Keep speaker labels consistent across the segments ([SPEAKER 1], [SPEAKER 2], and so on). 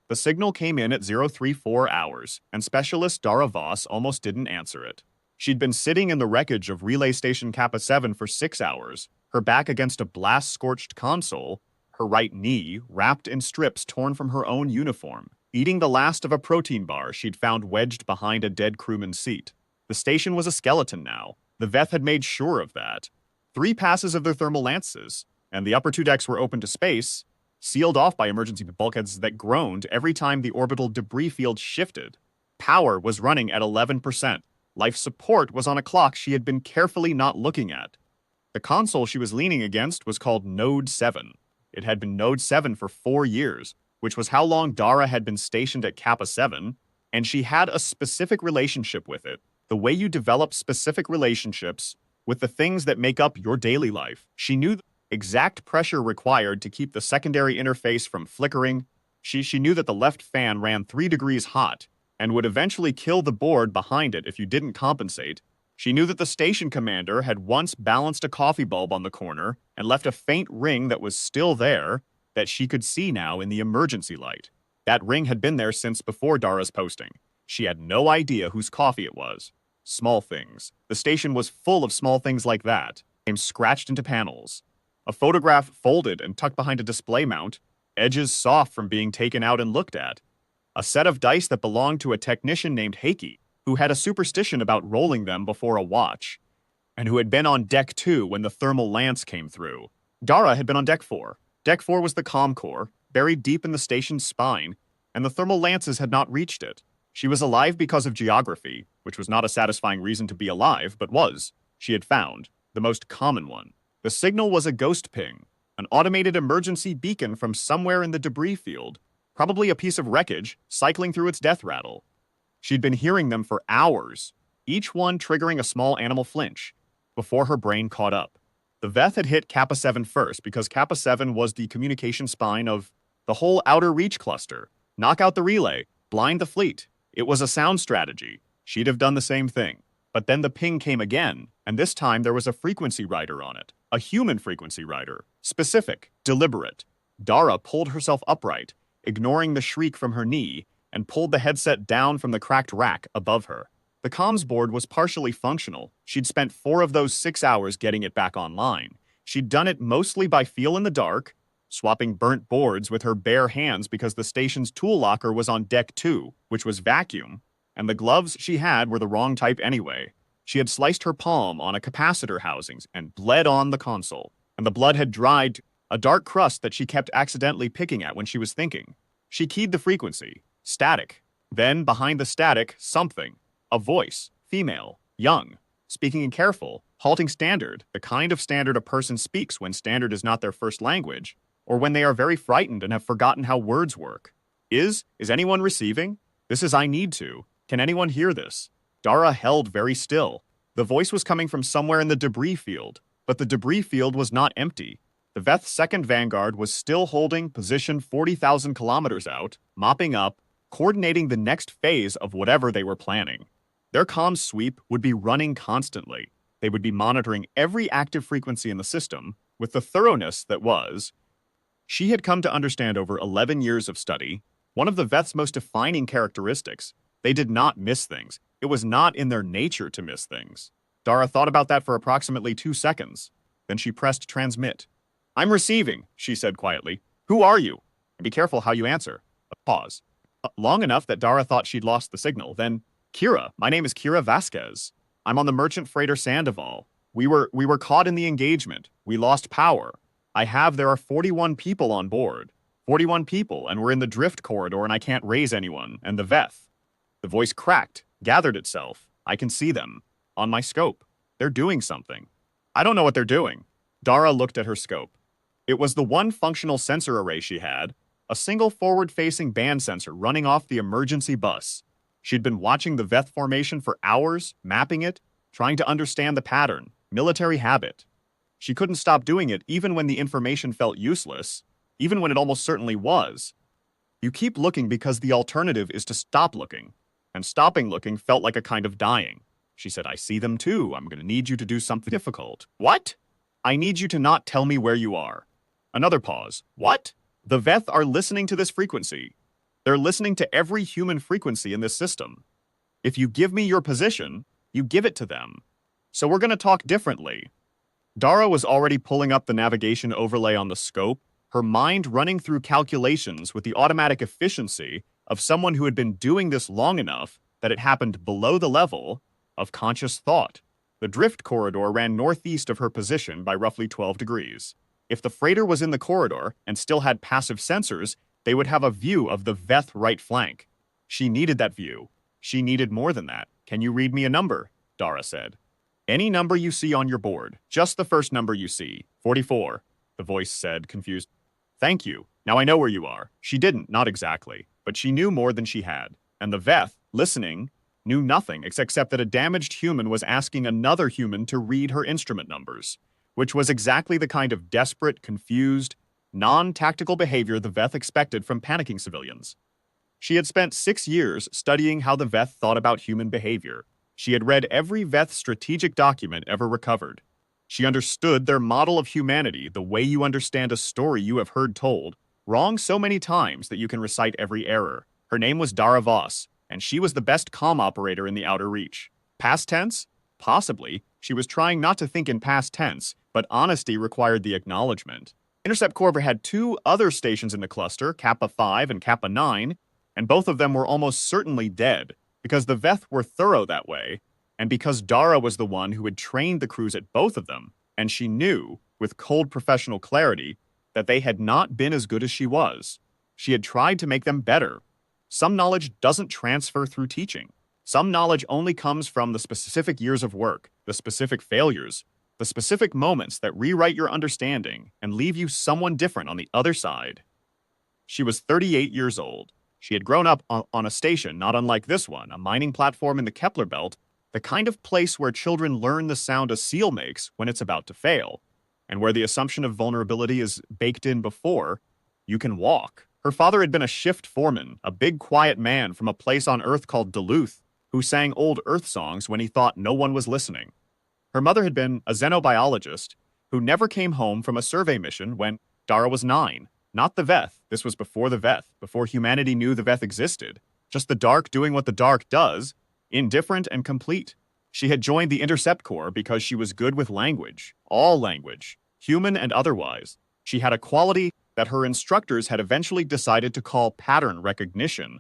[SPEAKER 1] The signal came in at 034 hours, and specialist Dara Voss almost didn't answer it. She'd been sitting in the wreckage of Relay Station Kappa 7 for 6 hours, her back against a blast-scorched console, her right knee wrapped in strips torn from her own uniform, eating the last of a protein bar she'd found wedged behind a dead crewman's seat. The station was a skeleton now. The Veth had made sure of that. 3 passes of their thermal lances, and the upper 2 decks were open to space, sealed off by emergency bulkheads that groaned every time the orbital debris field shifted. Power was running at 11%. Life support was on a clock she had been carefully not looking at. The console she was leaning against was called Node 7. It had been Node 7 for 4 years, which was how long Dara had been stationed at Kappa 7, and she had a specific relationship with it, the way you develop specific relationships with the things that make up your daily life. She knew the exact pressure required to keep the secondary interface from flickering. She knew that the left fan ran 3 degrees hot and would eventually kill the board behind it if you didn't compensate. She knew that the station commander had once balanced a coffee bulb on the corner and left a faint ring that was still there that she could see now in the emergency light. That ring had been there since before Dara's posting. She had no idea whose coffee it was. Small things. The station was full of small things like that, came scratched into panels. A photograph folded and tucked behind a display mount, edges soft from being taken out and looked at. A set of dice that belonged to a technician named Heiki, who had a superstition about rolling them before a watch, and who had been on Deck 2 when the thermal lance came through. Dara had been on Deck 4. Deck 4 was the comm core, buried deep in the station's spine, and the thermal lances had not reached it. She was alive because of geography, which was not a satisfying reason to be alive, but was, she had found, the most common one. The signal was a ghost ping, an automated emergency beacon from somewhere in the debris field, probably a piece of wreckage cycling through its death rattle. She'd been hearing them for hours, each one triggering a small animal flinch, before her brain caught up. The Veth had hit Kappa 7 first because Kappa 7 was the communication spine of the whole Outer Reach cluster. Knock out the relay, blind the fleet. It was a sound strategy. She'd have done the same thing. But then the ping came again, and this time there was a frequency rider on it. A human frequency rider. Specific, deliberate. Dara pulled herself upright, ignoring the shriek from her knee, and pulled the headset down from the cracked rack above her. The comms board was partially functional. She'd spent 4 of those 6 hours getting it back online. She'd done it mostly by feel in the dark, swapping burnt boards with her bare hands because the station's tool locker was on Deck 2, which was vacuum, and the gloves she had were the wrong type anyway. She had sliced her palm on a capacitor housings and bled on the console, and the blood had dried a dark crust that she kept accidentally picking at when she was thinking. She keyed the frequency. Static. Then, behind the static, something. A voice. Female. Young. Speaking in careful, halting standard, the kind of standard a person speaks when standard is not their first language, or when they are very frightened and have forgotten how words work. Is anyone receiving? This is I need to. Can anyone hear this? Dara held very still. The voice was coming from somewhere in the debris field, but the debris field was not empty. The Veth's second vanguard was still holding position 40,000 kilometers out, mopping up, coordinating the next phase of whatever they were planning. Their comms sweep would be running constantly. They would be monitoring every active frequency in the system with the thoroughness that was. She had come to understand over 11 years of study, one of the Veth's most defining characteristics. They did not miss things. It was not in their nature to miss things. Dara thought about that for approximately 2 seconds. Then she pressed transmit. I'm receiving, she said quietly. Who are you? And be careful how you answer. A pause. Long enough that Dara thought she'd lost the signal. Then, Kira, my name is Kira Vasquez. I'm on the merchant freighter Sandoval. We were caught in the engagement. We lost power. There are 41 people on board. 41 people, and we're in the drift corridor and I can't raise anyone. And the Veth. The voice cracked, gathered itself. I can see them. On my scope. They're doing something. I don't know what they're doing. Dara looked at her scope. It was the one functional sensor array she had, a single forward-facing band sensor running off the emergency bus. She'd been watching the Veth formation for hours, mapping it, trying to understand the pattern, military habit. She couldn't stop doing it even when the information felt useless, even when it almost certainly was. You keep looking because the alternative is to stop looking, and stopping looking felt like a kind of dying. She said, I see them too. I'm going to need you to do something difficult. What? I need you to not tell me where you are. Another pause. What? The Veth are listening to this frequency. They're listening to every human frequency in this system. If you give me your position, you give it to them. So we're going to talk differently. Dara was already pulling up the navigation overlay on the scope, her mind running through calculations with the automatic efficiency of someone who had been doing this long enough that it happened below the level of conscious thought. The drift corridor ran northeast of her position by roughly 12 degrees. If the freighter was in the corridor and still had passive sensors, they would have a view of the Veth right flank. She needed that view. She needed more than that. Can you read me a number? Dara said. Any number you see on your board, just the first number you see. 44, the voice said, confused. Thank you. Now I know where you are. She didn't, not exactly, but she knew more than she had. And the Veth, listening, knew nothing except that a damaged human was asking another human to read her instrument numbers, which was exactly the kind of desperate, confused, non-tactical behavior the Veth expected from panicking civilians. She had spent 6 years studying how the Veth thought about human behavior. She had read every Veth strategic document ever recovered. She understood their model of humanity the way you understand a story you have heard told, wrong so many times that you can recite every error. Her name was Dara Voss, and she was the best comm operator in the Outer Reach. Past tense? Possibly. She was trying not to think in past tense, but honesty required the acknowledgement. Intercept Corps had 2 other stations in the cluster, Kappa 5 and Kappa 9, and both of them were almost certainly dead, because the Veth were thorough that way, and because Dara was the one who had trained the crews at both of them, and she knew, with cold professional clarity, that they had not been as good as she was. She had tried to make them better. Some knowledge doesn't transfer through teaching. Some knowledge only comes from the specific years of work, the specific failures, the specific moments that rewrite your understanding and leave you someone different on the other side. She was 38 years old. She had grown up on a station not unlike this one, a mining platform in the Kepler belt, the kind of place where children learn the sound a seal makes when it's about to fail, and where the assumption of vulnerability is baked in before you can walk. Her father had been a shift foreman, a big quiet man from a place on Earth called Duluth, who sang old Earth songs when he thought no one was listening. Her mother had been a xenobiologist who never came home from a survey mission when Dara was 9. Not the Veth. This was before the Veth, before humanity knew the Veth existed. Just the dark doing what the dark does, indifferent and complete. She had joined the Intercept Corps because she was good with language, all language, human and otherwise. She had a quality that her instructors had eventually decided to call pattern recognition,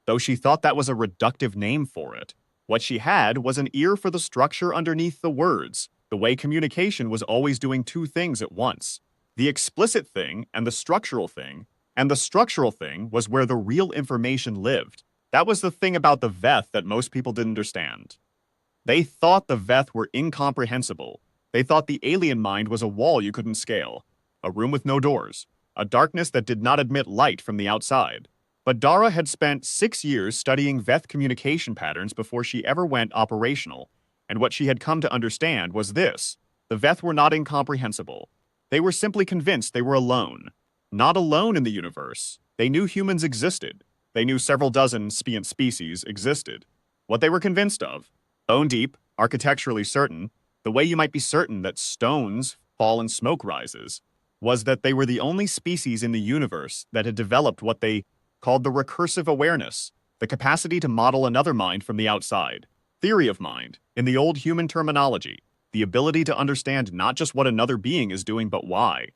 [SPEAKER 1] though she thought that was a reductive name for it. What she had was an ear for the structure underneath the words, the way communication was always doing 2 things at once. The explicit thing and the structural thing was where the real information lived. That was the thing about the Veth that most people didn't understand. They thought the Veth were incomprehensible. They thought the alien mind was a wall you couldn't scale, a room with no doors, a darkness that did not admit light from the outside. But Dara had spent 6 years studying Veth communication patterns before she ever went operational, and what she had come to understand was this: the Veth were not incomprehensible. They were simply convinced they were alone. Not alone in the universe. They knew humans existed. They knew several dozen spient species existed. What they were convinced of, bone deep, architecturally certain, the way you might be certain that stones fall and smoke rises, was that they were the only species in the universe that had developed what they called the recursive awareness, the capacity to model another mind from the outside. Theory of mind, in the old human terminology, the ability to understand not just what another being is doing, but why,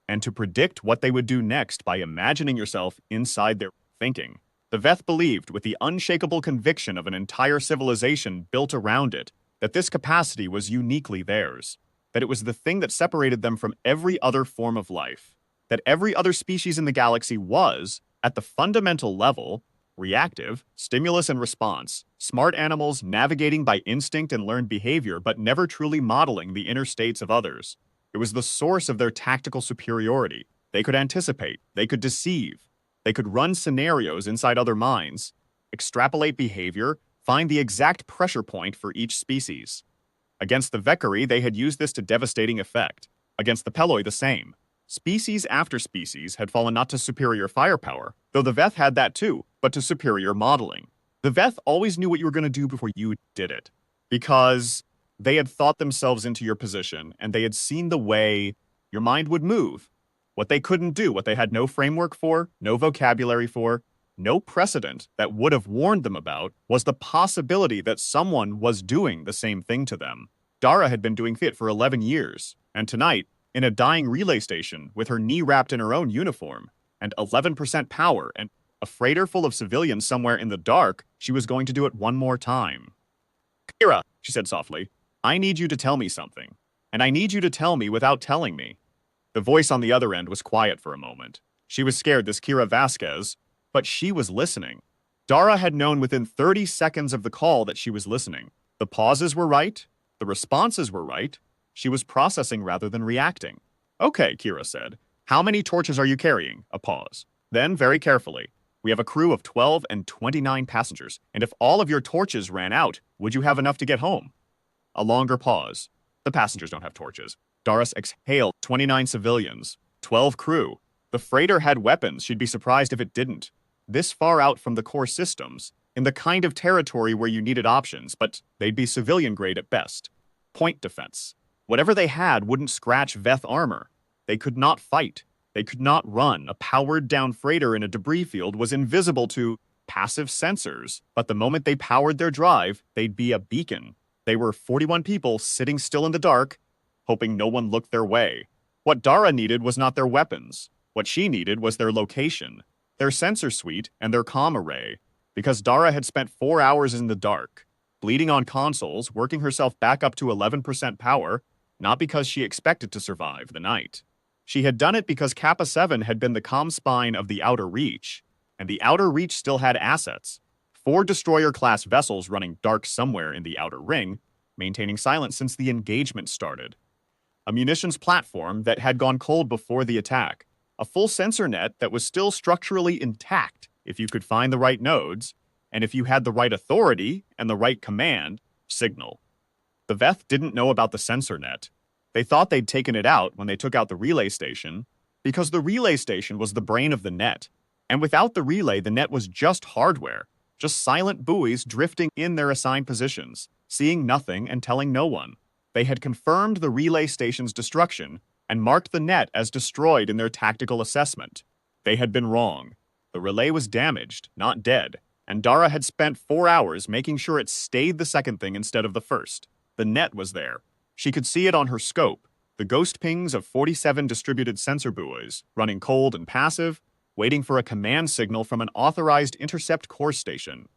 [SPEAKER 1] and to predict what they would do next by imagining yourself inside their thinking. The Veth believed, with the unshakable conviction of an entire civilization built around it, that this capacity was uniquely theirs, that it was the thing that separated them from every other form of life, that every other species in the galaxy was, at the fundamental level, reactive, stimulus and response, smart animals navigating by instinct and learned behavior but never truly modeling the inner states of others. It was the source of their tactical superiority. They could anticipate, they could deceive, they could run scenarios inside other minds, extrapolate behavior, find the exact pressure point for each species. Against the Vekari, they had used this to devastating effect. Against the Peloi, the same. Species after species had fallen not to superior firepower, though the Veth had that too, but to superior modeling. The Veth always knew what you were going to do before you did it, because they had thought themselves into your position, and they had seen the way your mind would move, what they couldn't do, what they had no framework for, no vocabulary for. No precedent that would have warned them about was the possibility that someone was doing the same thing to them. Dara had been doing fit for 11 years, and tonight, in a dying relay station with her knee wrapped in her own uniform, and 11% power, and a freighter full of civilians somewhere in the dark, she was going to do it one more time. Kira, she said softly, I need you to tell me something, and I need you to tell me without telling me. The voice on the other end was quiet for a moment. She was scared this Kira Vasquez, but she was listening. Dara had known within 30 seconds of the call that she was listening. The pauses were right. The responses were right. She was processing rather than reacting. Okay, Kira said. How many torches are you carrying? A pause. Then, very carefully, we have a crew of 12 and 29 passengers, and if all of your torches ran out, would you have enough to get home? A longer pause. The passengers don't have torches. Doris exhaled 29 civilians, 12 crew. The freighter had weapons. She'd be surprised if it didn't. This far out from the core systems, in the kind of territory where you needed options, but they'd be civilian grade at best. Point defense. Whatever they had wouldn't scratch Veth armor. They could not fight. They could not run. A powered-down freighter in a debris field was invisible to passive sensors, but the moment they powered their drive, they'd be a beacon. They were 41 people sitting still in the dark, hoping no one looked their way. What Dara needed was not their weapons. What she needed was their location, their sensor suite, and their comm array, because Dara had spent 4 hours in the dark, bleeding on consoles, working herself back up to 11% power, not because she expected to survive the night. She had done it because Kappa 7 had been the comm spine of the Outer Reach, and the Outer Reach still had assets. 4 destroyer-class vessels running dark somewhere in the Outer Ring, maintaining silence since the engagement started. A munitions platform that had gone cold before the attack. A full sensor net that was still structurally intact if you could find the right nodes, and if you had the right authority and the right command signal. The Veth didn't know about the sensor net. They thought they'd taken it out when they took out the relay station, because the relay station was the brain of the net. And without the relay, the net was just hardware, just silent buoys drifting in their assigned positions, seeing nothing and telling no one. They had confirmed the relay station's destruction and marked the net as destroyed in their tactical assessment. They had been wrong. The relay was damaged, not dead, and Dara had spent 4 hours making sure it stayed the second thing instead of the first. The net was there. She could see it on her scope, the ghost pings of 47 distributed sensor buoys, running cold and passive, waiting for a command signal from an authorized intercept core station.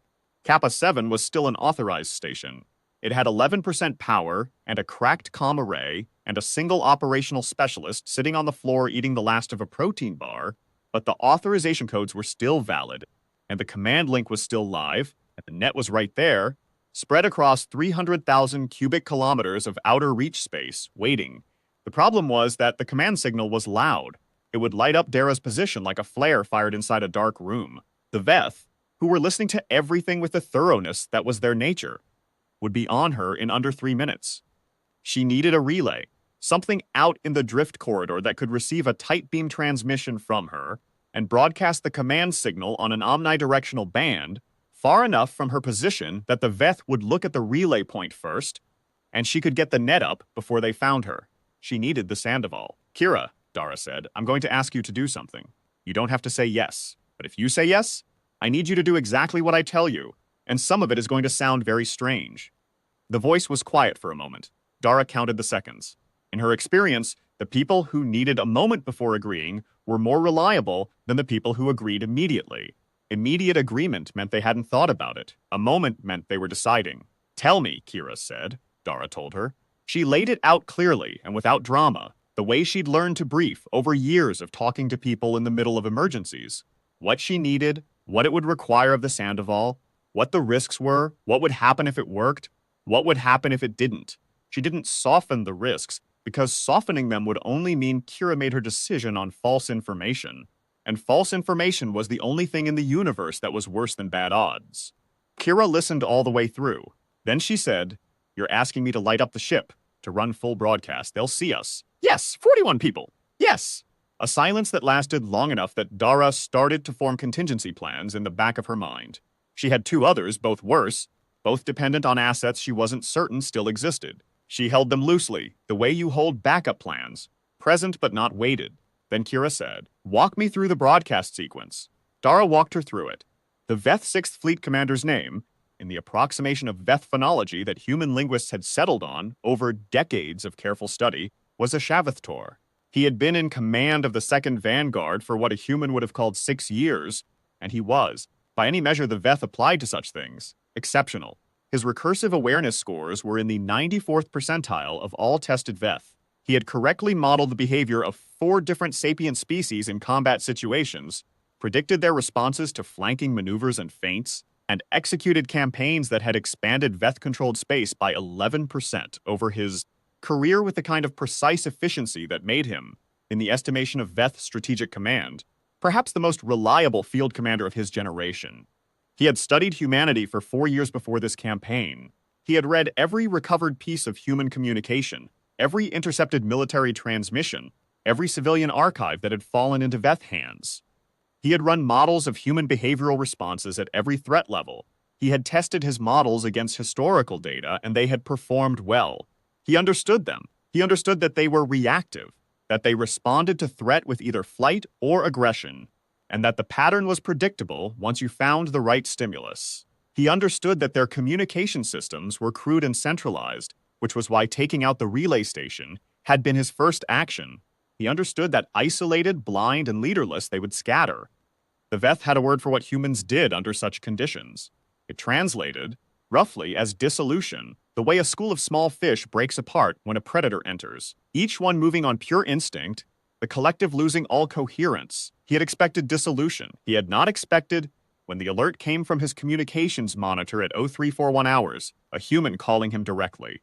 [SPEAKER 1] Kappa 7 was still an authorized station. It had 11% power and a cracked comm array and a single operational specialist sitting on the floor eating the last of a protein bar, but the authorization codes were still valid, and the command link was still live, and the net was right there, spread across 300,000 cubic kilometers of outer reach space, waiting. The problem was that the command signal was loud. It would light up Dara's position like a flare fired inside a dark room. The Veth, who were listening to everything with the thoroughness that was their nature, would be on her in under 3 minutes. She needed a relay, something out in the drift corridor that could receive a tight beam transmission from her and broadcast the command signal on an omnidirectional band far enough from her position that the Veth would look at the relay point first, and she could get the net up before they found her. She needed the Sandoval. Kira, Dara said, I'm going to ask you to do something. You don't have to say yes, but if you say yes, I need you to do exactly what I tell you, and some of it is going to sound very strange. The voice was quiet for a moment. Dara counted the seconds. In her experience, the people who needed a moment before agreeing were more reliable than the people who agreed immediately. Immediate agreement meant they hadn't thought about it. A moment meant they were deciding. Tell me, Kira said, Dara told her. She laid it out clearly and without drama, the way she'd learned to brief over years of talking to people in the middle of emergencies. What she needed, what it would require of the Sandoval, what the risks were, what would happen if it worked, what would happen if it didn't. She didn't soften the risks, because softening them would only mean Kira made her decision on false information. And false information was the only thing in the universe that was worse than bad odds. Kira listened all the way through. Then she said, You're asking me to light up the ship, to run full broadcast. They'll see us. Yes, 41 people. Yes. A silence that lasted long enough that Dara started to form contingency plans in the back of her mind. She had 2 others, both worse, both dependent on assets she wasn't certain still existed. She held them loosely, the way you hold backup plans, present but not weighted. Then Kira said, Walk me through the broadcast sequence. Dara walked her through it. The Veth 6th Fleet Commander's name, in the approximation of Veth phonology that human linguists had settled on over decades of careful study, was a Shavethtor. He had been in command of the 2nd Vanguard for what a human would have called 6 years, and he was, by any measure the Veth applied to such things, exceptional. His recursive awareness scores were in the 94th percentile of all tested Veth. He had correctly modeled the behavior of 4 different sapient species in combat situations, predicted their responses to flanking maneuvers and feints, and executed campaigns that had expanded Veth-controlled space by 11% over his career with the kind of precise efficiency that made him, in the estimation of Veth Strategic Command, perhaps the most reliable field commander of his generation. He had studied humanity for 4 years before this campaign. He had read every recovered piece of human communication, every intercepted military transmission, every civilian archive that had fallen into Veth hands. He had run models of human behavioral responses at every threat level. He had tested his models against historical data, and they had performed well. He understood them. He understood that they were reactive, that they responded to threat with either flight or aggression, and that the pattern was predictable once you found the right stimulus. He understood that their communication systems were crude and centralized, which was why taking out the relay station had been his first action. He understood that isolated, blind, and leaderless, they would scatter. The Veth had a word for what humans did under such conditions. It translated, roughly, as dissolution, the way a school of small fish breaks apart when a predator enters, each one moving on pure instinct, the collective losing all coherence. He had expected dissolution. He had not expected, when the alert came from his communications monitor at 0341 hours, a human calling him directly.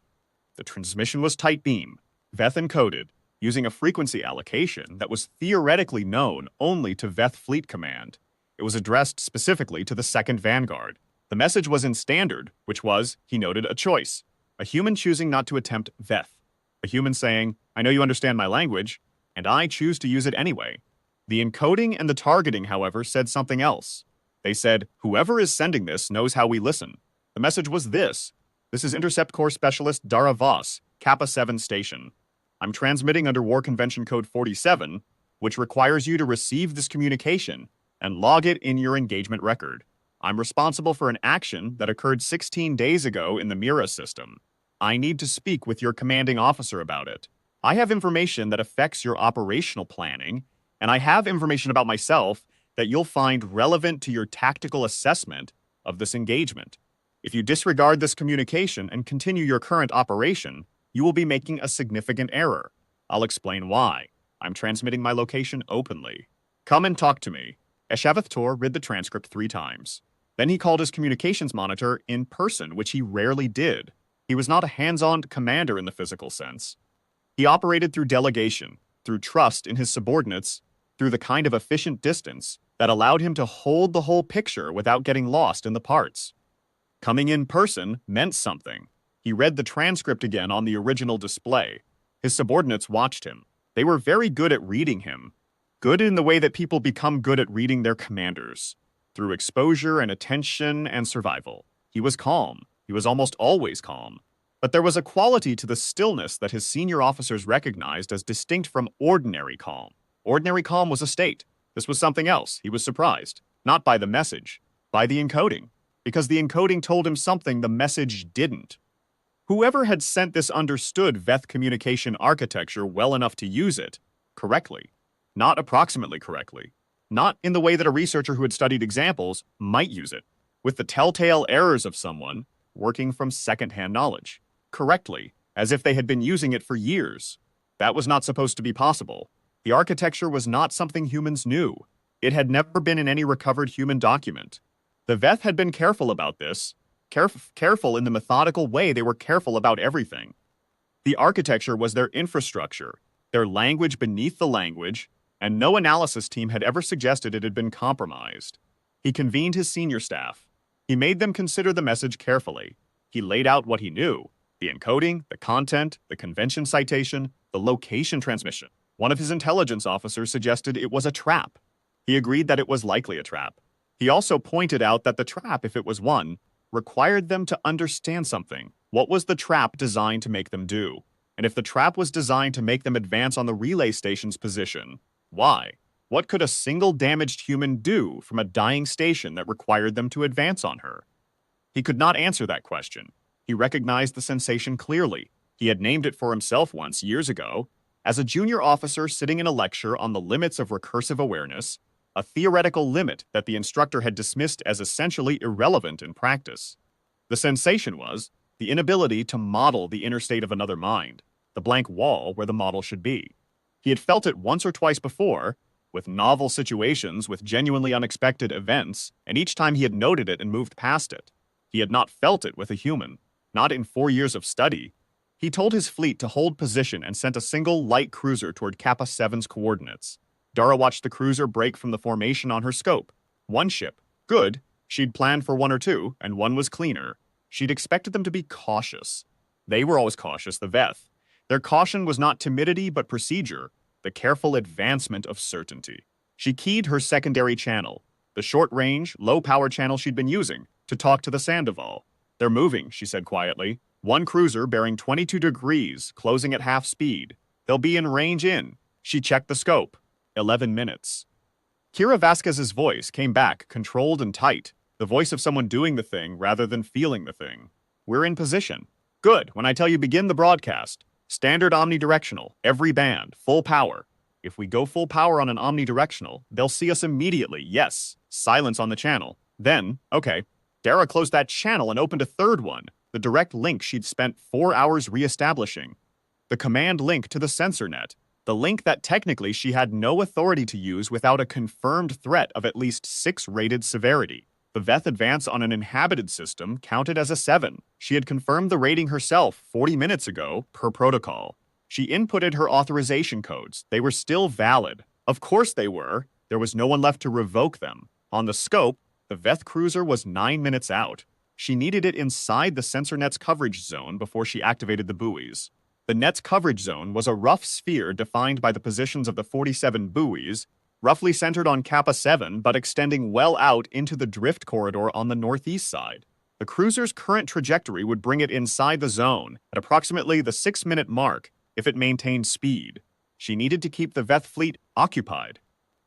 [SPEAKER 1] The transmission was tight beam, Veth encoded, using a frequency allocation that was theoretically known only to Veth Fleet Command. It was addressed specifically to the 2nd Vanguard. The message was in standard, which was, he noted, a choice. A human choosing not to attempt Veth. A human saying, I know you understand my language, and I choose to use it anyway. The encoding and the targeting, however, said something else. They said, whoever is sending this knows how we listen. The message was this. This is Intercept Corps Specialist Dara Voss, Kappa 7 Station. I'm transmitting under War Convention Code 47, which requires you to receive this communication and log it in your engagement record. I'm responsible for an action that occurred 16 days ago in the Mira system. I need to speak with your commanding officer about it. I have information that affects your operational planning, and I have information about myself that you'll find relevant to your tactical assessment of this engagement. If you disregard this communication and continue your current operation, you will be making a significant error. I'll explain why. I'm transmitting my location openly. Come and talk to me. Shavethtor read the transcript 3 times. Then he called his communications monitor in person, which he rarely did. He was not a hands-on commander in the physical sense. He operated through delegation, through trust in his subordinates, through the kind of efficient distance that allowed him to hold the whole picture without getting lost in the parts. Coming in person meant something. He read the transcript again on the original display. His subordinates watched him. They were very good at reading him. Good in the way that people become good at reading their commanders. Through exposure and attention and survival. He was calm. He was almost always calm. But there was a quality to the stillness that his senior officers recognized as distinct from ordinary calm. Ordinary calm was a state. This was something else. He was surprised. Not by the message, by the encoding. Because the encoding told him something the message didn't. Whoever had sent this understood Veth communication architecture well enough to use it correctly, not approximately correctly, not in the way that a researcher who had studied examples might use it, with the telltale errors of someone working from second-hand knowledge, correctly, as if they had been using it for years. That was not supposed to be possible. The architecture was not something humans knew. It had never been in any recovered human document. The Veth had been careful about this, careful in the methodical way they were careful about everything. The architecture was their infrastructure, their language beneath the language, and no analysis team had ever suggested it had been compromised. He convened his senior staff. He made them consider the message carefully. He laid out what he knew, the encoding, the content, the convention citation, the location transmission. One of his intelligence officers suggested it was a trap. He agreed that it was likely a trap. He also pointed out that the trap, if it was one, required them to understand something. What was the trap designed to make them do? And if the trap was designed to make them advance on the relay station's position, why? What could a single damaged human do from a dying station that required them to advance on her? He could not answer that question. He recognized the sensation clearly. He had named it for himself once, years ago, as a junior officer sitting in a lecture on the limits of recursive awareness, a theoretical limit that the instructor had dismissed as essentially irrelevant in practice. The sensation was the inability to model the inner state of another mind, the blank wall where the model should be. He had felt it once or twice before, with novel situations, with genuinely unexpected events, and each time he had noted it and moved past it. He had not felt it with a human, not in 4 years of study. He told his fleet to hold position and sent a single light cruiser toward Kappa 7's coordinates. Dara watched the cruiser break from the formation on her scope. One ship. Good. She'd planned for one or two, and one was cleaner. She'd expected them to be cautious. They were always cautious, the Veth. Their caution was not timidity, but procedure, the careful advancement of certainty. She keyed her secondary channel, the short-range, low-power channel she'd been using, to talk to the Sandoval. They're moving, she said quietly. One cruiser bearing 22 degrees, closing at half speed. They'll be in range in. She checked the scope. 11 minutes. Kira Vasquez's voice came back, controlled and tight, the voice of someone doing the thing rather than feeling the thing. We're in position. Good, when I tell you begin the broadcast. Standard omnidirectional, every band, full power. If we go full power on an omnidirectional, they'll see us immediately, yes. Silence on the channel. Then, okay, Dara closed that channel and opened a third one, the direct link she'd spent 4 hours re-establishing. The command link to the sensor net, the link that technically she had no authority to use without a confirmed threat of at least 6 rated severity. The Veth advance on an inhabited system counted as a 7. She had confirmed the rating herself 40 minutes ago, per protocol. She inputted her authorization codes. They were still valid. Of course they were. There was no one left to revoke them. On the scope, the Veth cruiser was 9 minutes out. She needed it inside the sensor net's coverage zone before she activated the buoys. The net's coverage zone was a rough sphere defined by the positions of the 47 buoys, roughly centered on Kappa 7 but extending well out into the drift corridor on the northeast side. The cruiser's current trajectory would bring it inside the zone at approximately the 6-minute mark if it maintained speed. She needed to keep the Veth fleet occupied.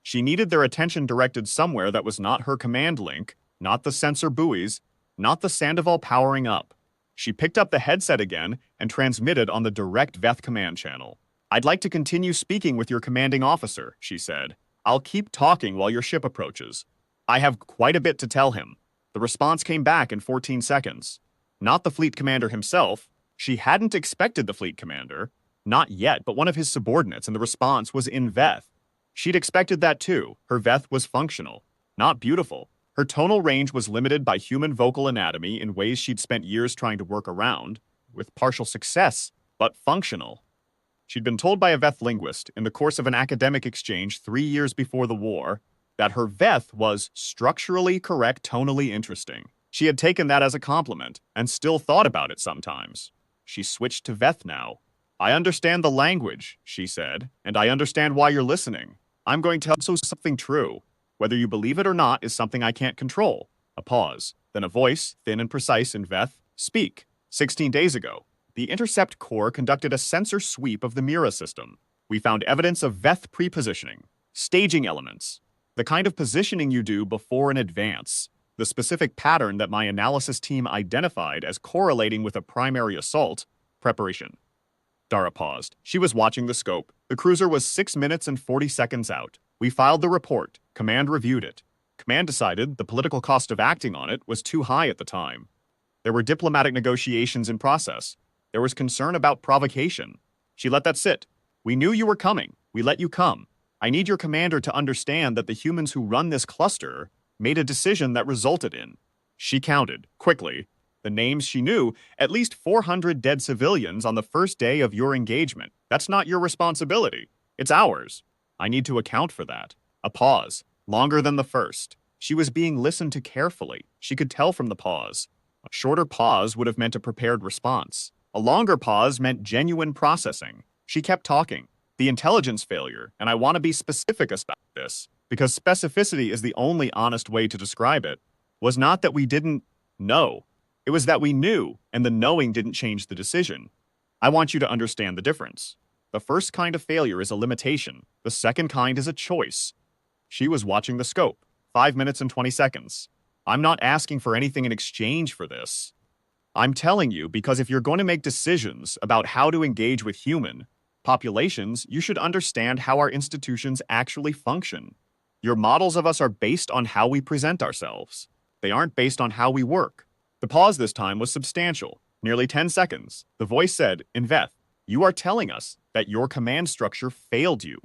[SPEAKER 1] She needed their attention directed somewhere that was not her command link, not the sensor buoys, not the Sandoval powering up. She picked up the headset again and transmitted on the direct Veth command channel. I'd like to continue speaking with your commanding officer, she said. I'll keep talking while your ship approaches. I have quite a bit to tell him. The response came back in 14 seconds. Not the fleet commander himself. She hadn't expected the fleet commander. Not yet, but one of his subordinates, and the response was in Veth. She'd expected that too. Her Veth was functional, not beautiful. Her tonal range was limited by human vocal anatomy in ways she'd spent years trying to work around, with partial success, but functional. She'd been told by a Veth linguist in the course of an academic exchange 3 years before the war that her Veth was structurally correct, tonally interesting. She had taken that as a compliment and still thought about it sometimes. She switched to Veth now. I understand the language, she said, and I understand why you're listening. I'm going to tell you something true. Whether you believe it or not is something I can't control. A pause, then a voice, thin and precise in Veth. Speak. 16 days ago, the Intercept Corps conducted a sensor sweep of the Mira system. We found evidence of Veth prepositioning, staging elements, the kind of positioning you do before an advance, the specific pattern that my analysis team identified as correlating with a primary assault, preparation. Dara paused. She was watching the scope. The cruiser was 6 minutes and 40 seconds out. We filed the report. Command reviewed it. Command decided the political cost of acting on it was too high at the time. There were diplomatic negotiations in process. There was concern about provocation. She let that sit. We knew you were coming. We let you come. I need your commander to understand that the humans who run this cluster made a decision that resulted in. She counted, quickly, the names she knew, at least 400 dead civilians on the first day of your engagement. That's not your responsibility. It's ours. I need to account for that. A pause, longer than the first. She was being listened to carefully. She could tell from the pause. A shorter pause would have meant a prepared response. A longer pause meant genuine processing. She kept talking. The intelligence failure, and I want to be specific about this, because specificity is the only honest way to describe it, was not that we didn't know. It was that we knew, and the knowing didn't change the decision. I want you to understand the difference. The first kind of failure is a limitation. The second kind is a choice. She was watching the scope. 5 minutes and 20 seconds. I'm not asking for anything in exchange for this. I'm telling you because if you're going to make decisions about how to engage with human populations, you should understand how our institutions actually function. Your models of us are based on how we present ourselves. They aren't based on how we work. The pause this time was substantial, nearly 10 seconds. The voice said, in Veth, you are telling us that your command structure failed you.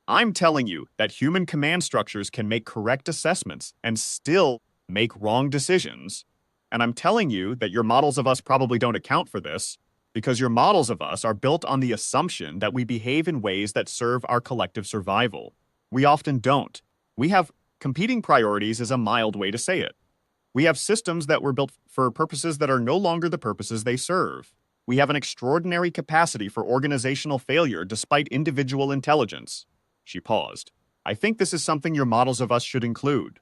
[SPEAKER 1] I'm telling you that human command structures can make correct assessments and still make wrong decisions. And I'm telling you that your models of us probably don't account for this because your models of us are built on the assumption that we behave in ways that serve our collective survival. We often don't. We have competing priorities is a mild way to say it. We have systems that were built for purposes that are no longer the purposes they serve. We have an extraordinary capacity for organizational failure despite individual intelligence. She paused. I think this is something your models of us should include.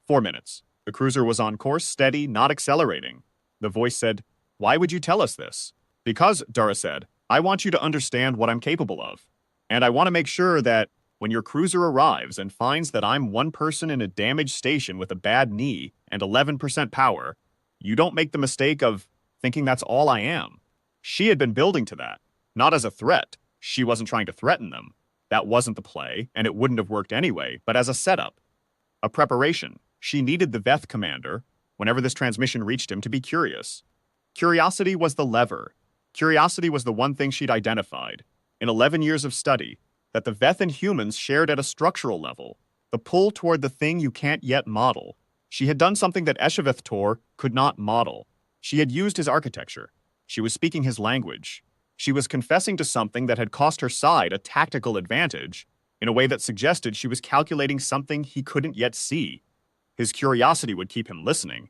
[SPEAKER 1] 4 minutes. The cruiser was on course, steady, not accelerating. The voice said, why would you tell us this? Because, Dara said, I want you to understand what I'm capable of. And I want to make sure that when your cruiser arrives and finds that I'm one person in a damaged station with a bad knee and 11% power, you don't make the mistake of thinking that's all I am. She had been building to that, not as a threat. She wasn't trying to threaten them. That wasn't the play, and it wouldn't have worked anyway, but as a setup, a preparation. She needed the Veth commander, whenever this transmission reached him, to be curious. Curiosity was the lever. Curiosity was the one thing she'd identified, in 11 years of study, that the Veth and humans shared at a structural level, the pull toward the thing you can't yet model. She had done something that HFY could not model. She had used his architecture. She was speaking his language. She was confessing to something that had cost her side a tactical advantage in a way that suggested she was calculating something he couldn't yet see. His curiosity would keep him listening.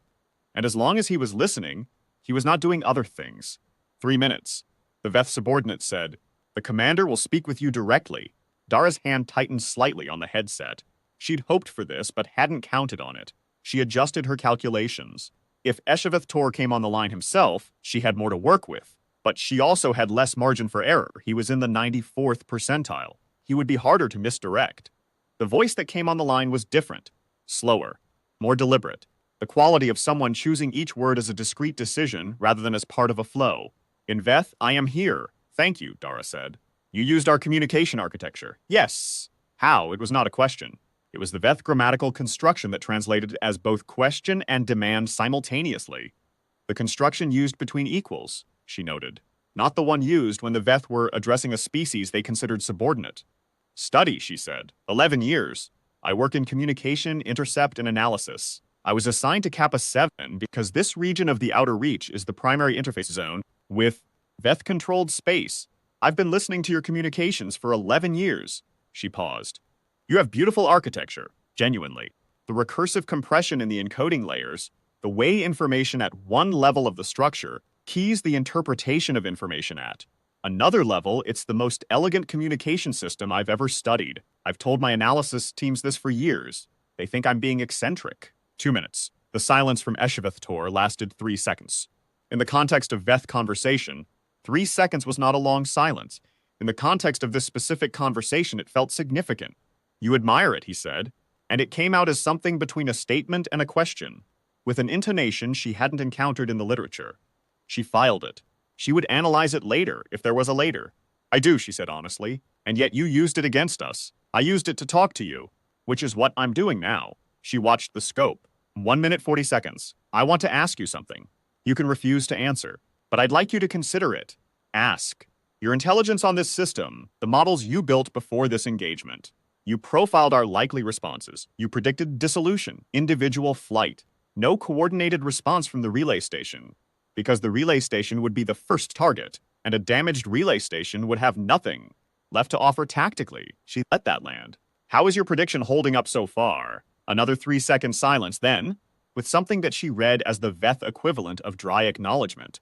[SPEAKER 1] And as long as he was listening, he was not doing other things. 3 minutes. The Veth subordinate said, the commander will speak with you directly. Dara's hand tightened slightly on the headset. She'd hoped for this, but hadn't counted on it. She adjusted her calculations. If HFY came on the line himself, she had more to work with. But she also had less margin for error. He was in the 94th percentile. He would be harder to misdirect. The voice that came on the line was different, slower, more deliberate. The quality of someone choosing each word as a discrete decision rather than as part of a flow. In Veth, I am here. Thank you, Dara said. You used our communication architecture. Yes. How? It was not a question. It was the Veth grammatical construction that translated as both question and demand simultaneously. The construction used between equals, she noted, not the one used when the Veth were addressing a species they considered subordinate. Study, she said. 11 years. I work in communication, intercept, and analysis. I was assigned to Kappa 7 because this region of the outer reach is the primary interface zone with Veth-controlled space. I've been listening to your communications for 11 years. She paused. You have beautiful architecture, genuinely. The recursive compression in the encoding layers, the way information at one level of the structure keys the interpretation of information at another level. It's the most elegant communication system I've ever studied. I've told my analysis teams this for years. They think I'm being eccentric. 2 minutes. The silence from HFY lasted 3 seconds. In the context of Veth conversation, 3 seconds was not a long silence. In the context of this specific conversation, it felt significant. You admire it, he said, and it came out as something between a statement and a question, with an intonation she hadn't encountered in the literature. She filed it. She would analyze it later, if there was a later. I do, she said honestly, and yet you used it against us. I used it to talk to you, which is what I'm doing now. She watched the scope. 1 minute 40 seconds. I want to ask you something. You can refuse to answer, but I'd like you to consider it. Ask. Your intelligence on this system, the models you built before this engagement. You profiled our likely responses. You predicted dissolution, individual flight, no coordinated response from the relay station, because the relay station would be the first target, and a damaged relay station would have nothing left to offer tactically. She let that land. How is your prediction holding up so far? Another 3-second silence, then, with something that she read as the Veth equivalent of dry acknowledgement.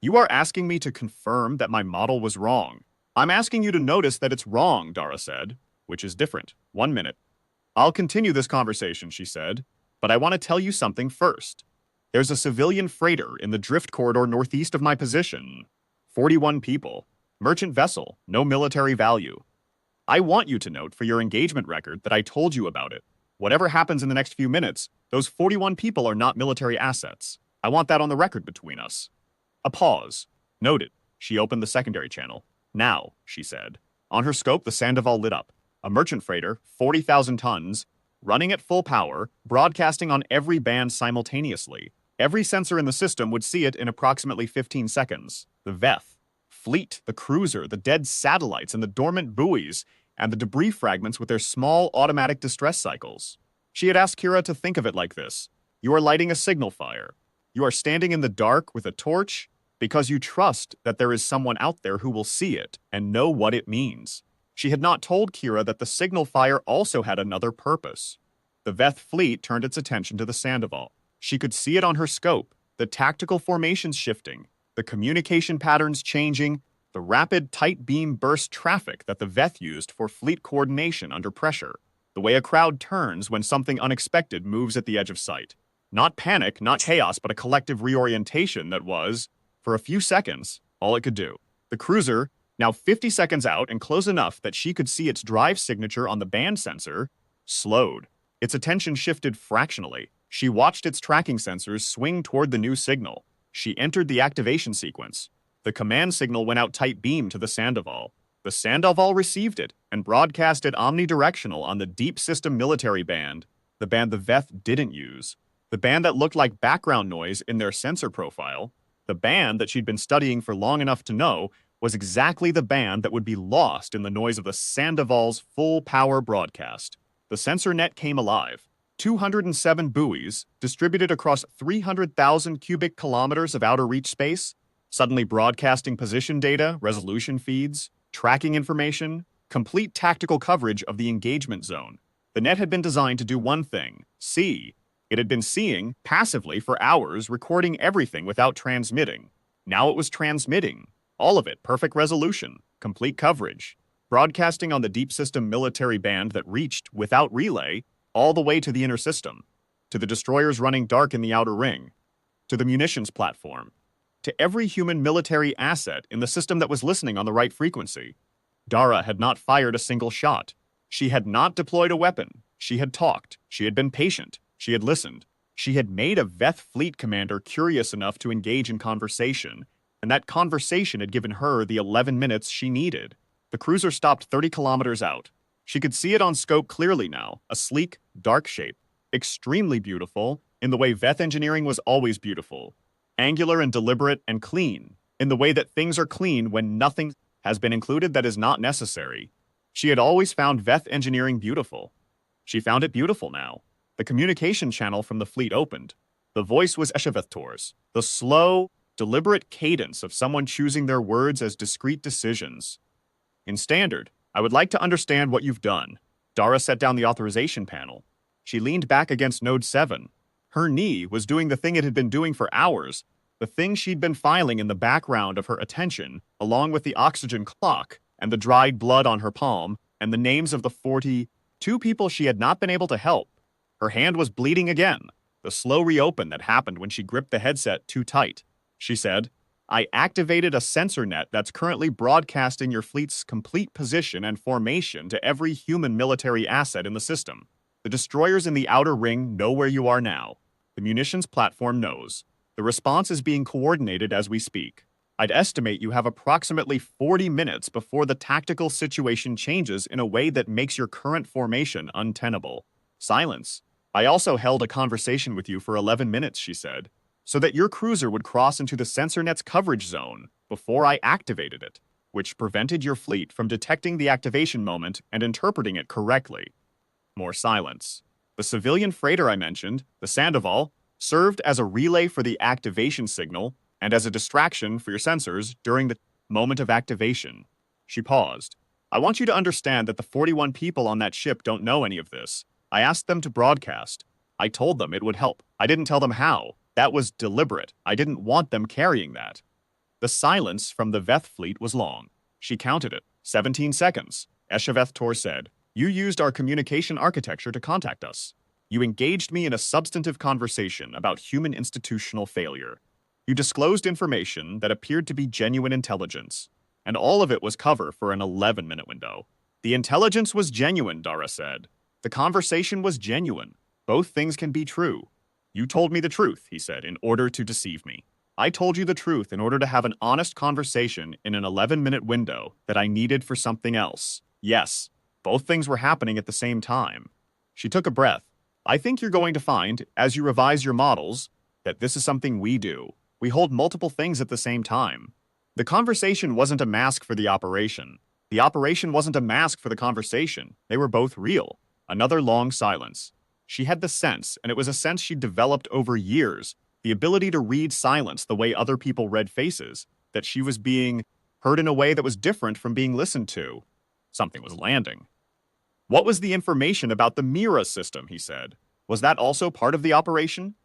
[SPEAKER 1] You are asking me to confirm that my model was wrong. I'm asking you to notice that it's wrong, Dara said, which is different. 1 minute. I'll continue this conversation, she said, but I want to tell you something first. There's a civilian freighter in the drift corridor northeast of my position. 41 people. Merchant vessel, no military value. I want you to note for your engagement record that I told you about it. Whatever happens in the next few minutes, those 41 people are not military assets. I want that on the record between us. A pause. Noted. She opened the secondary channel. Now, she said. On her scope, the Sandoval lit up. A merchant freighter, 40,000 tons, running at full power, broadcasting on every band simultaneously. Every sensor in the system would see it in approximately 15 seconds. The Veth, fleet, the cruiser, the dead satellites and the dormant buoys, and the debris fragments with their small automatic distress cycles. She had asked Kira to think of it like this. You are lighting a signal fire. You are standing in the dark with a torch because you trust that there is someone out there who will see it and know what it means. She had not told Kira that the signal fire also had another purpose. The Veth fleet turned its attention to the Sandoval. She could see it on her scope, the tactical formations shifting, the communication patterns changing, the rapid tight beam burst traffic that the Veth used for fleet coordination under pressure, the way a crowd turns when something unexpected moves at the edge of sight. Not panic, not chaos, but a collective reorientation that was, for a few seconds, all it could do. The cruiser, now 50 seconds out and close enough that she could see its drive signature on the band sensor, slowed. Its attention shifted fractionally. She watched its tracking sensors swing toward the new signal. She entered the activation sequence. The command signal went out tight beam to the Sandoval. The Sandoval received it and broadcast it omnidirectional on the deep system military band, the band the Veth didn't use, the band that looked like background noise in their sensor profile, the band that she'd been studying for long enough to know was exactly the band that would be lost in the noise of the Sandoval's full-power broadcast. The sensor net came alive. 207 buoys, distributed across 300,000 cubic kilometers of outer reach space, suddenly broadcasting position data, resolution feeds, tracking information, complete tactical coverage of the engagement zone. The net had been designed to do one thing, see. It had been seeing, passively, for hours, recording everything without transmitting. Now it was transmitting. All of it, perfect resolution, complete coverage, broadcasting on the deep system military band that reached, without relay, all the way to the inner system, to the destroyers running dark in the outer ring, to the munitions platform, to every human military asset in the system that was listening on the right frequency. Dara had not fired a single shot. She had not deployed a weapon. She had talked. She had been patient. She had listened. She had made a Veth fleet commander curious enough to engage in conversation, and that conversation had given her the 11 minutes she needed. The cruiser stopped 30 kilometers out. She could see it on scope clearly now, a sleek, dark shape, extremely beautiful, in the way Veth engineering was always beautiful, angular and deliberate and clean, in the way that things are clean when nothing has been included that is not necessary. She had always found Veth engineering beautiful. She found it beautiful now. The communication channel from the fleet opened. The voice was HFY, the slow, deliberate cadence of someone choosing their words as discrete decisions. In standard, I would like to understand what you've done. Dara set down the authorization panel. She leaned back against Node 7. Her knee was doing the thing it had been doing for hours, the thing she'd been filing in the background of her attention, along with the oxygen clock and the dried blood on her palm and the names of the 42 people she had not been able to help. Her hand was bleeding again, the slow reopen that happened when she gripped the headset too tight. She said, I activated a sensor net that's currently broadcasting your fleet's complete position and formation to every human military asset in the system. The destroyers in the outer ring know where you are now. The munitions platform knows. The response is being coordinated as we speak. I'd estimate you have approximately 40 minutes before the tactical situation changes in a way that makes your current formation untenable. Silence. I also held a conversation with you for 11 minutes, she said, so that your cruiser would cross into the sensor net's coverage zone before I activated it, which prevented your fleet from detecting the activation moment and interpreting it correctly. More silence. The civilian freighter I mentioned, the Sandoval, served as a relay for the activation signal and as a distraction for your sensors during the moment of activation. She paused. I want you to understand that the 41 people on that ship don't know any of this. I asked them to broadcast. I told them it would help. I didn't tell them how. That was deliberate. I didn't want them carrying that. The silence from the Veth fleet was long. She counted it. 17 seconds. HFY said, You used our communication architecture to contact us. You engaged me in a substantive conversation about human institutional failure. You disclosed information that appeared to be genuine intelligence, and all of it was cover for an 11-minute window. The intelligence was genuine, Dara said. The conversation was genuine. Both things can be true. You told me the truth, he said, in order to deceive me. I told you the truth in order to have an honest conversation in an 11-minute window that I needed for something else. Yes, both things were happening at the same time. She took a breath. I think you're going to find, as you revise your models, that this is something we do. We hold multiple things at the same time. The conversation wasn't a mask for the operation. The operation wasn't a mask for the conversation. They were both real. Another long silence. She had the sense, and it was a sense she'd developed over years, the ability to read silence the way other people read faces, that she was being heard in a way that was different from being listened to. Something was landing. What was the information about the Mira system, he said. Was that also part of the operation?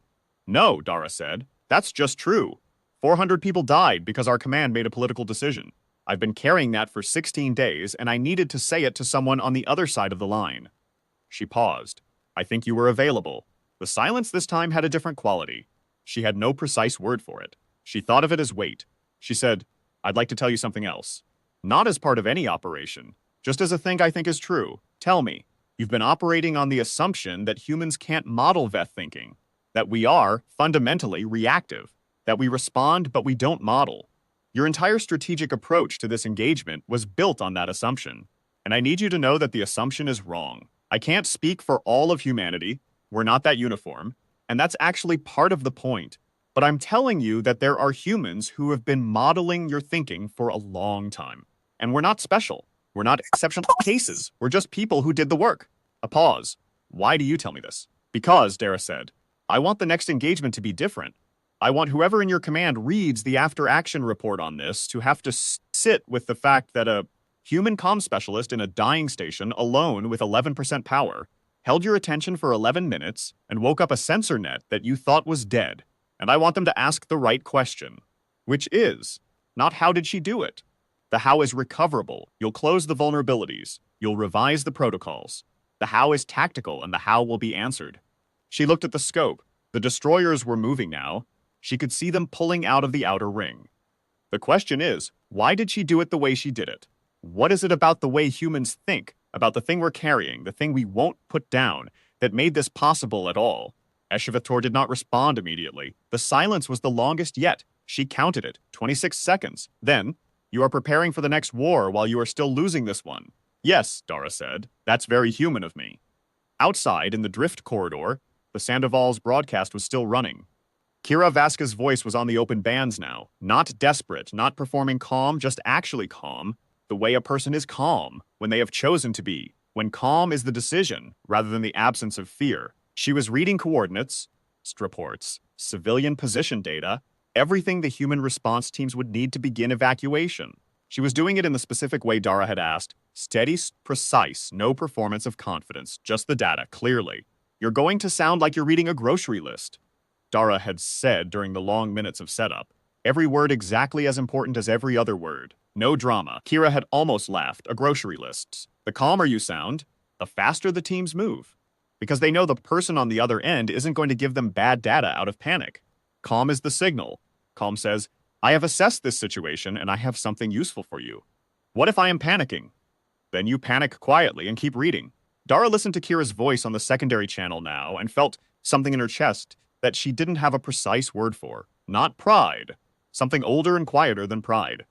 [SPEAKER 1] No, Dara said. That's just true. 400 people died because our command made a political decision. I've been carrying that for 16 days, and I needed to say it to someone on the other side of the line. She paused. I think you were available. The silence this time had a different quality. She had no precise word for it. She thought of it as weight. She said, I'd like to tell you something else. Not as part of any operation, just as a thing I think is true. Tell me, you've been operating on the assumption that humans can't model Veth thinking, that we are, fundamentally, reactive, that we respond but we don't model. Your entire strategic approach to this engagement was built on that assumption, and I need you to know that the assumption is wrong. I can't speak for all of humanity, we're not that uniform, and that's actually part of the point. But I'm telling you that there are humans who have been modeling your thinking for a long time. And we're not special. We're not exceptional cases. We're just people who did the work. A pause. Why do you tell me this? Because, Dara said, I want the next engagement to be different. I want whoever in your command reads the after-action report on this to have to sit with the fact that a human comm specialist in a dying station alone with 11% power held your attention for 11 minutes and woke up a sensor net that you thought was dead. And I want them to ask the right question, which is, not how did she do it? The how is recoverable. You'll close the vulnerabilities. You'll revise the protocols. The how is tactical, and the how will be answered. She looked at the scope. The destroyers were moving now. She could see them pulling out of the outer ring. The question is, why did she do it the way she did it? What is it about the way humans think, about the thing we're carrying, the thing we won't put down, that made this possible at all? HFY did not respond immediately. The silence was the longest yet. She counted it, 26 seconds. Then, you are preparing for the next war while you are still losing this one. Yes, Dara said. That's very human of me. Outside, in the drift corridor, the Sandoval's broadcast was still running. Kira Vasquez's voice was on the open bands now. Not desperate, not performing calm, just actually calm. The way a person is calm, when they have chosen to be. When calm is the decision, rather than the absence of fear. She was reading coordinates, reports, civilian position data, everything the human response teams would need to begin evacuation. She was doing it in the specific way Dara had asked. Steady, precise, no performance of confidence, just the data, clearly. You're going to sound like you're reading a grocery list, Dara had said during the long minutes of setup. Every word exactly as important as every other word. No drama. Kira had almost laughed. A grocery list. The calmer you sound, the faster the teams move. Because they know the person on the other end isn't going to give them bad data out of panic. Calm is the signal. Calm says, I have assessed this situation and I have something useful for you. What if I am panicking? Then you panic quietly and keep reading. Dara listened to Kira's voice on the secondary channel now and felt something in her chest that she didn't have a precise word for. Not pride. Something older and quieter than pride.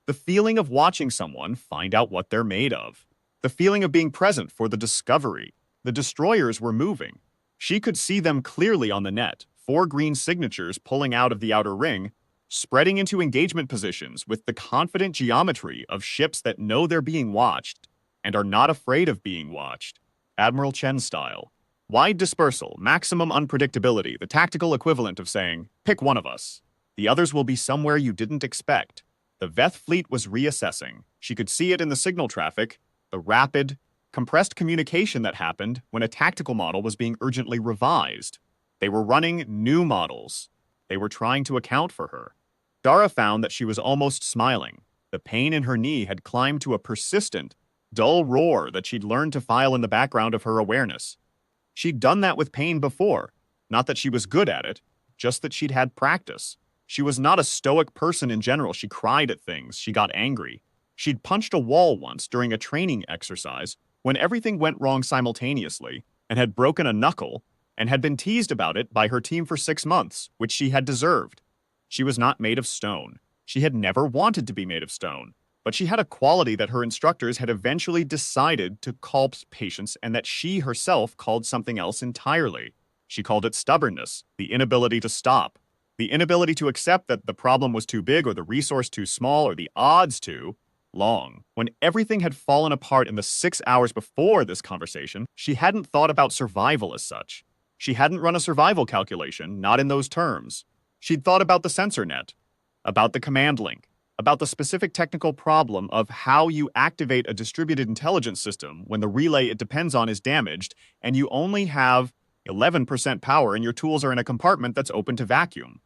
[SPEAKER 1] The feeling of watching someone find out what they're made of. The feeling of being present for the discovery. The destroyers were moving. She could see them clearly on the net, 4 green signatures pulling out of the outer ring, spreading into engagement positions with the confident geometry of ships that know they're being watched and are not afraid of being watched. Admiral Chen style. Wide dispersal, maximum unpredictability, the tactical equivalent of saying, pick one of us. The others will be somewhere you didn't expect. The Veth fleet was reassessing. She could see it in the signal traffic, the rapid, compressed communication that happened when a tactical model was being urgently revised. They were running new models. They were trying to account for her. Dara found that she was almost smiling. The pain in her knee had climbed to a persistent, dull roar that she'd learned to file in the background of her awareness. She'd done that with pain before. Not that she was good at it, just that she'd had practice. She was not a stoic person in general. She cried at things. She got angry. She'd punched a wall once during a training exercise when everything went wrong simultaneously and had broken a knuckle and had been teased about it by her team for 6 months, which she had deserved. She was not made of stone. She had never wanted to be made of stone, but she had a quality that her instructors had eventually decided to call patience and that she herself called something else entirely. She called it stubbornness, the inability to stop, the inability to accept that the problem was too big or the resource too small or the odds too long. When everything had fallen apart in the 6 hours before this conversation, she hadn't thought about survival as such. She hadn't run a survival calculation, not in those terms. She'd thought about the sensor net, about the command link, about the specific technical problem of how you activate a distributed intelligence system when the relay it depends on is damaged and you only have 11% power and your tools are in a compartment that's open to vacuum.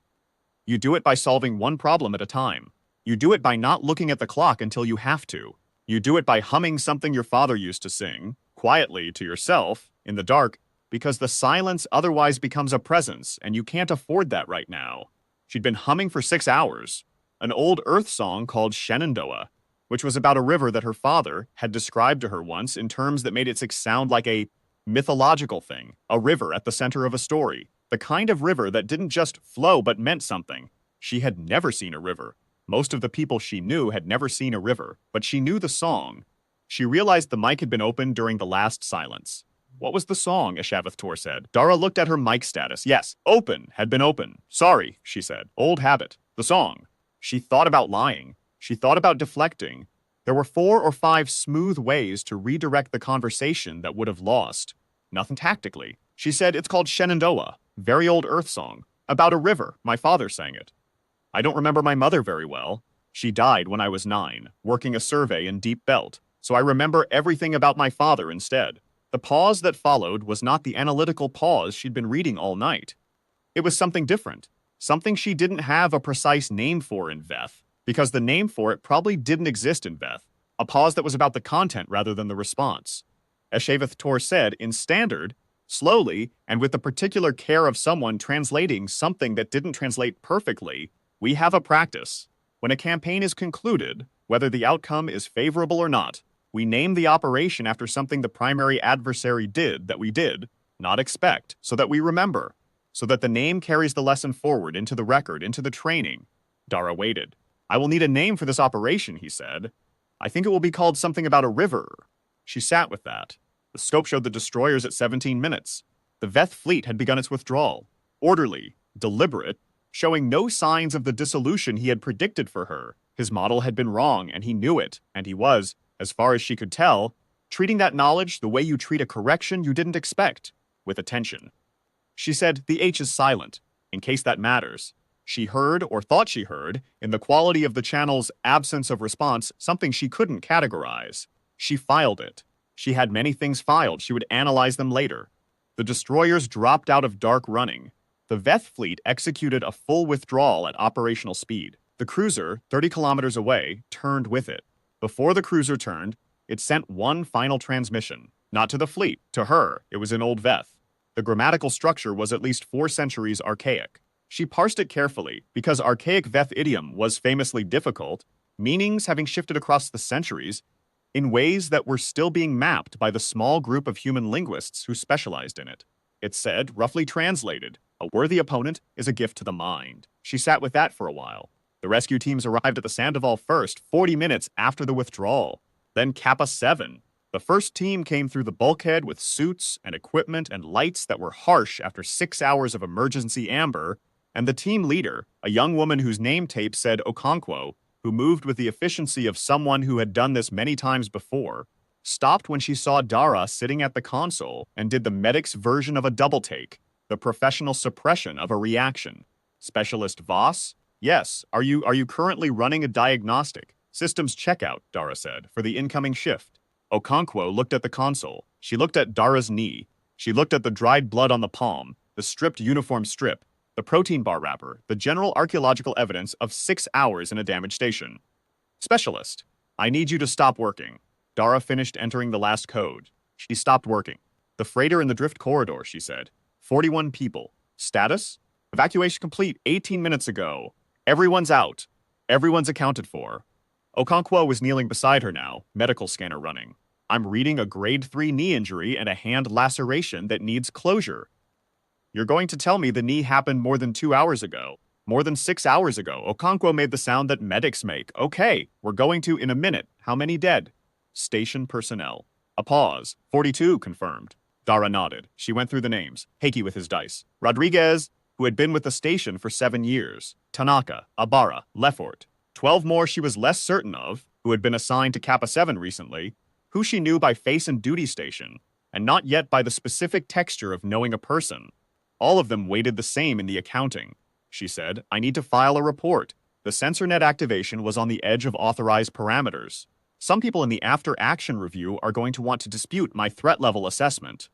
[SPEAKER 1] You do it by solving one problem at a time. You do it by not looking at the clock until you have to. You do it by humming something your father used to sing, quietly to yourself, in the dark, because the silence otherwise becomes a presence, and you can't afford that right now. She'd been humming for 6 hours, an old Earth song called Shenandoah, which was about a river that her father had described to her once in terms that made it sound like a mythological thing, a river at the center of a story, the kind of river that didn't just flow but meant something. She had never seen a river. Most of the people she knew had never seen a river, but she knew the song. She realized the mic had been open during the last silence. What was the song? HFY said. Dara looked at her mic status. Yes, open had been open. Sorry, she said. Old habit. The song. She thought about lying. She thought about deflecting. There were 4 or 5 smooth ways to redirect the conversation that would have lost. Nothing tactically. She said it's called Shenandoah, very old Earth song, about a river. My father sang it. I don't remember my mother very well. She died when I was 9, working a survey in Deep Belt, so I remember everything about my father instead. The pause that followed was not the analytical pause she'd been reading all night. It was something different, something she didn't have a precise name for in Veth, because the name for it probably didn't exist in Veth, a pause that was about the content rather than the response. As HFY said, in Standard, slowly, and with the particular care of someone translating something that didn't translate perfectly, we have a practice. When a campaign is concluded, whether the outcome is favorable or not, we name the operation after something the primary adversary did that we did not expect, so that we remember, so that the name carries the lesson forward into the record, into the training. Dara waited. I will need a name for this operation, he said. I think it will be called something about a river. She sat with that. The scope showed the destroyers at 17 minutes. The Veth fleet had begun its withdrawal. Orderly, deliberate, showing no signs of the dissolution he had predicted for her. His model had been wrong, and he knew it, and he was, as far as she could tell, treating that knowledge the way you treat a correction you didn't expect, with attention. She said, the H is silent, in case that matters. She heard, or thought she heard, in the quality of the channel's absence of response, something she couldn't categorize. She filed it. She had many things filed. She would analyze them later. The destroyers dropped out of dark running. The Veth fleet executed a full withdrawal at operational speed. The cruiser, 30 kilometers away, turned with it. Before the cruiser turned, it sent one final transmission. Not to the fleet, to her. It was in Old Veth. The grammatical structure was at least 4 centuries archaic. She parsed it carefully, because archaic Veth idiom was famously difficult, meanings having shifted across the centuries, in ways that were still being mapped by the small group of human linguists who specialized in it. It said, roughly translated, a worthy opponent is a gift to the mind. She sat with that for a while. The rescue teams arrived at the Sandoval first, 40 minutes after the withdrawal. Then Kappa 7. The first team came through the bulkhead with suits and equipment and lights that were harsh after 6 hours of emergency amber, and the team leader, a young woman whose name tape said Okonkwo, who moved with the efficiency of someone who had done this many times before, stopped when she saw Dara sitting at the console and did the medic's version of a double take, the professional suppression of a reaction. Specialist Voss? Yes, are you currently running a diagnostic? Systems checkout, Dara said, for the incoming shift. Okonkwo looked at the console. She looked at Dara's knee. She looked at the dried blood on the palm, the stripped uniform strip, the protein bar wrapper, the general archaeological evidence of 6 hours in a damaged station. Specialist, I need you to stop working. Dara finished entering the last code. She stopped working. The freighter in the drift corridor, she said. 41 people. Status? Evacuation complete 18 minutes ago. Everyone's out. Everyone's accounted for. Okonkwo was kneeling beside her now, medical scanner running. I'm reading a grade 3 knee injury and a hand laceration that needs closure. You're going to tell me the knee happened more than 2 hours ago? More than 6 hours ago? Okonkwo made the sound that medics make. Okay, we're going to in a minute. How many dead? Station personnel. A pause. 42 confirmed. Dara nodded. She went through the names. Heiki with his dice. Rodriguez, who had been with the station for 7 years. Tanaka, Abara, Lefort. 12 more she was less certain of, who had been assigned to Kappa 7 recently, who she knew by face and duty station, and not yet by the specific texture of knowing a person. All of them weighted the same in the accounting. She said, I need to file a report. The SensorNet activation was on the edge of authorized parameters. Some people in the after-action review are going to want to dispute my threat level assessment.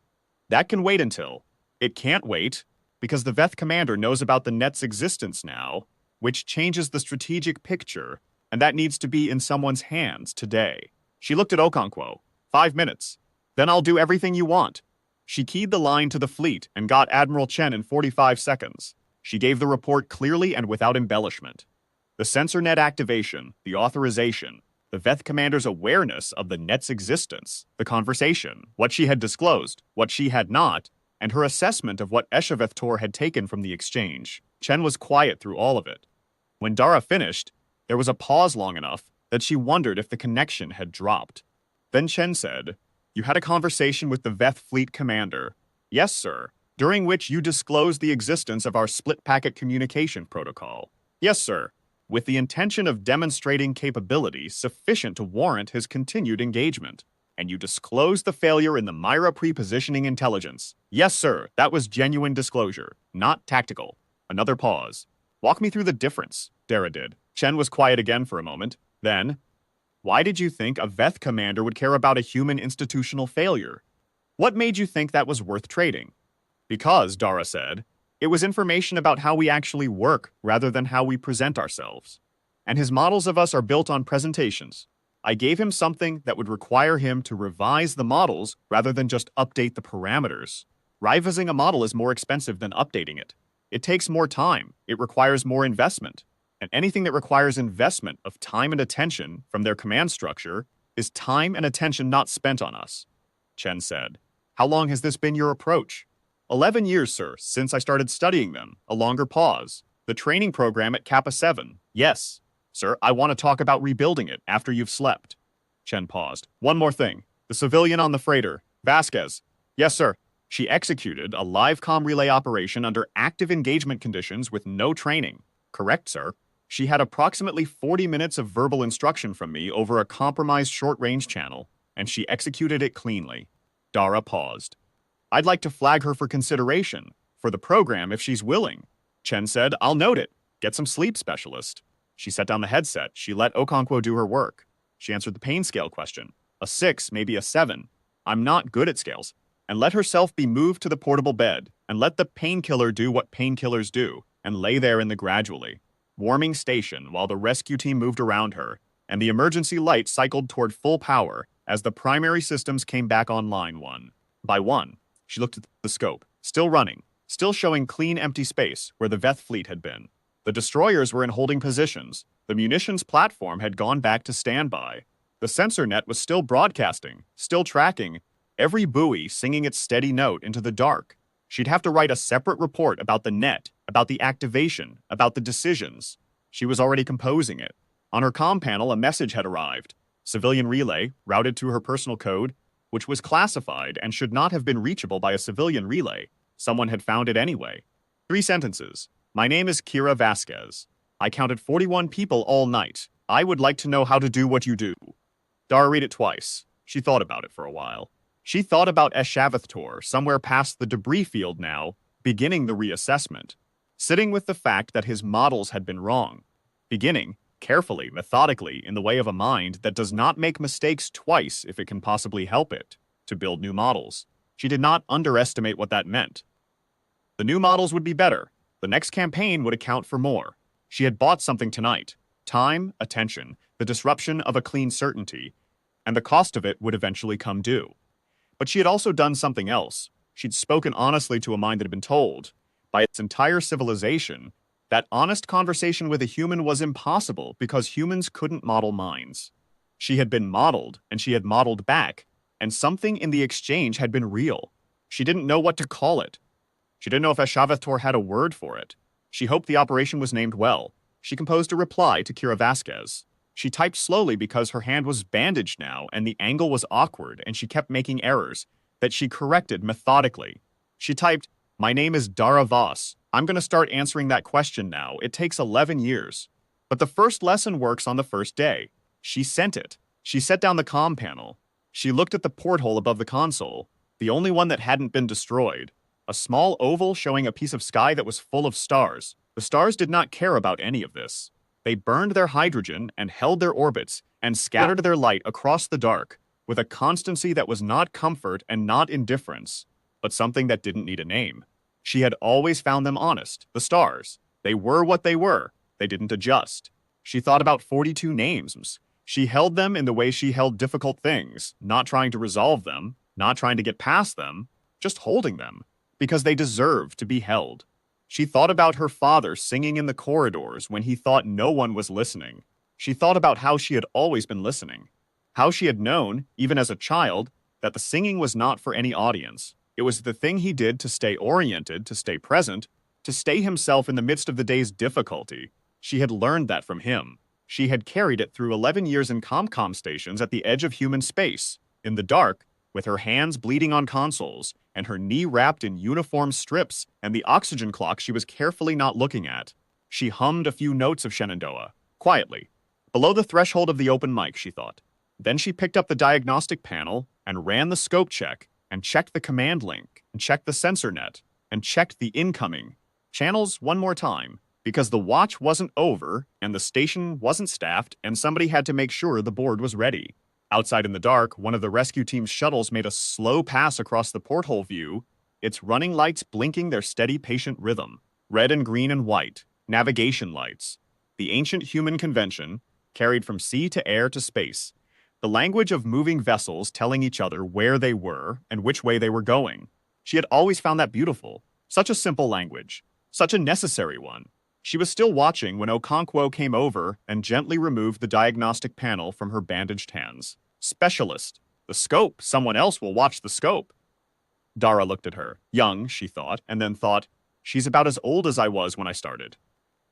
[SPEAKER 1] That can wait until. It can't wait, because the Veth commander knows about the net's existence now, which changes the strategic picture, and that needs to be in someone's hands today. She looked at Okonkwo. 5 minutes. Then I'll do everything you want. She keyed the line to the fleet and got Admiral Chen in 45 seconds. She gave the report clearly and without embellishment. The SensorNet activation, the authorization, the Veth commander's awareness of the net's existence, the conversation, what she had disclosed, what she had not, and her assessment of what Eshaveth Tor had taken from the exchange. Chen was quiet through all of it. When Dara finished, there was a pause long enough that she wondered if the connection had dropped. Then Chen said, You had a conversation with the Veth fleet commander. Yes, sir. During which you disclosed the existence of our split-packet communication protocol. Yes, sir. With the intention of demonstrating capability sufficient to warrant his continued engagement. And you disclosed the failure in the Myra pre-positioning intelligence. Yes, sir. That was genuine disclosure, not tactical. Another pause. Walk me through the difference, Dara did. Chen was quiet again for a moment. Then, why did you think a Veth commander would care about a human institutional failure? What made you think that was worth trading? Because, Dara said, it was information about how we actually work rather than how we present ourselves. And his models of us are built on presentations. I gave him something that would require him to revise the models rather than just update the parameters. Revising a model is more expensive than updating it. It takes more time. It requires more investment. And anything that requires investment of time and attention from their command structure is time and attention not spent on us. Chen said, How long has this been your approach? 11 years, sir, since I started studying them. A longer pause. The training program at Kappa 7. Yes. Sir, I want to talk about rebuilding it after you've slept. Chen paused. One more thing. The civilian on the freighter. Vasquez. Yes, sir. She executed a live comm relay operation under active engagement conditions with no training. Correct, sir. She had approximately 40 minutes of verbal instruction from me over a compromised short-range channel, and she executed it cleanly. Dara paused. I'd like to flag her for consideration, for the program if she's willing. Chen said, I'll note it. Get some sleep specialist. She set down the headset. She let Okonkwo do her work. She answered the pain scale question. A 6, maybe a 7. I'm not good at scales. And let herself be moved to the portable bed, and let the painkiller do what painkillers do, and lay there in the gradually warming station while the rescue team moved around her, and the emergency light cycled toward full power as the primary systems came back online one by one. She looked at the scope, still running, still showing clean empty space where the Veth fleet had been. The destroyers were in holding positions. The munitions platform had gone back to standby. The sensor net was still broadcasting, still tracking, every buoy singing its steady note into the dark. She'd have to write a separate report about the net, about the activation, about the decisions. She was already composing it. On her comm panel, a message had arrived. Civilian relay, routed to her personal code, which was classified and should not have been reachable by a civilian relay. Someone had found it anyway. 3 sentences. My name is Kira Vasquez. I counted 41 people all night. I would like to know how to do what you do. Dara read it twice. She thought about it for a while. She thought about Eshaveth Tor, somewhere past the debris field now, beginning the reassessment. Sitting with the fact that his models had been wrong. Beginning, carefully, methodically, in the way of a mind that does not make mistakes twice if it can possibly help it, to build new models. She did not underestimate what that meant. The new models would be better. The next campaign would account for more. She had bought something tonight. Time, attention, the disruption of a clean certainty, and the cost of it would eventually come due. But she had also done something else. She'd spoken honestly to a mind that had been told, by its entire civilization, That honest conversation with a human was impossible because humans couldn't model minds. She had been modeled, and she had modeled back, and something in the exchange had been real. She didn't know what to call it. She didn't know if Ashavathor had a word for it. She hoped the operation was named well. She composed a reply to Kira Vasquez. She typed slowly because her hand was bandaged now and the angle was awkward and she kept making errors that she corrected methodically. She typed, "My name is Dara Voss. I'm going to start answering that question now. It takes 11 years. But the first lesson works on the first day." She sent it. She set down the comm panel. She looked at the porthole above the console, the only one that hadn't been destroyed. A small oval showing a piece of sky that was full of stars. The stars did not care about any of this. They burned their hydrogen and held their orbits and scattered their light across the dark with a constancy that was not comfort and not indifference, but something that didn't need a name. She had always found them honest, the stars. They were what they were. They didn't adjust. She thought about 42 names. She held them in the way she held difficult things, not trying to resolve them, not trying to get past them, just holding them, because they deserved to be held. She thought about her father singing in the corridors when he thought no one was listening. She thought about how she had always been listening, how she had known, even as a child, that the singing was not for any audience. It was the thing he did to stay oriented, to stay present, to stay himself in the midst of the day's difficulty. She had learned that from him. She had carried it through 11 years in Comm stations at the edge of human space, in the dark, with her hands bleeding on consoles, and her knee wrapped in uniform strips, and the oxygen clock she was carefully not looking at. She hummed a few notes of Shenandoah, quietly. Below the threshold of the open mic, she thought. Then she picked up the diagnostic panel and ran the scope check, and checked the command link, and checked the sensor net, and checked the incoming channels one more time, because the watch wasn't over, and the station wasn't staffed, and somebody had to make sure the board was ready. Outside in the dark, one of the rescue team's shuttles made a slow pass across the porthole view, its running lights blinking their steady, patient rhythm. Red and green and white, navigation lights. The ancient human convention, carried from sea to air to space. The language of moving vessels telling each other where they were and which way they were going. She had always found that beautiful. Such a simple language. Such a necessary one. She was still watching when Okonkwo came over and gently removed the diagnostic panel from her bandaged hands. Specialist. The scope. Someone else will watch the scope. Dara looked at her. Young, she thought, and then thought, she's about as old as I was when I started.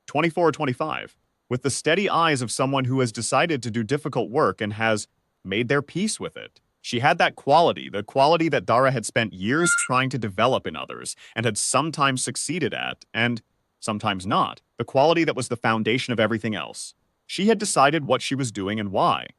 [SPEAKER 1] 24 or 25. With the steady eyes of someone who has decided to do difficult work and has made their peace with it. She had that quality, the quality that Dara had spent years trying to develop in others and had sometimes succeeded at, and sometimes not. The quality that was the foundation of everything else. She had decided what she was doing and why.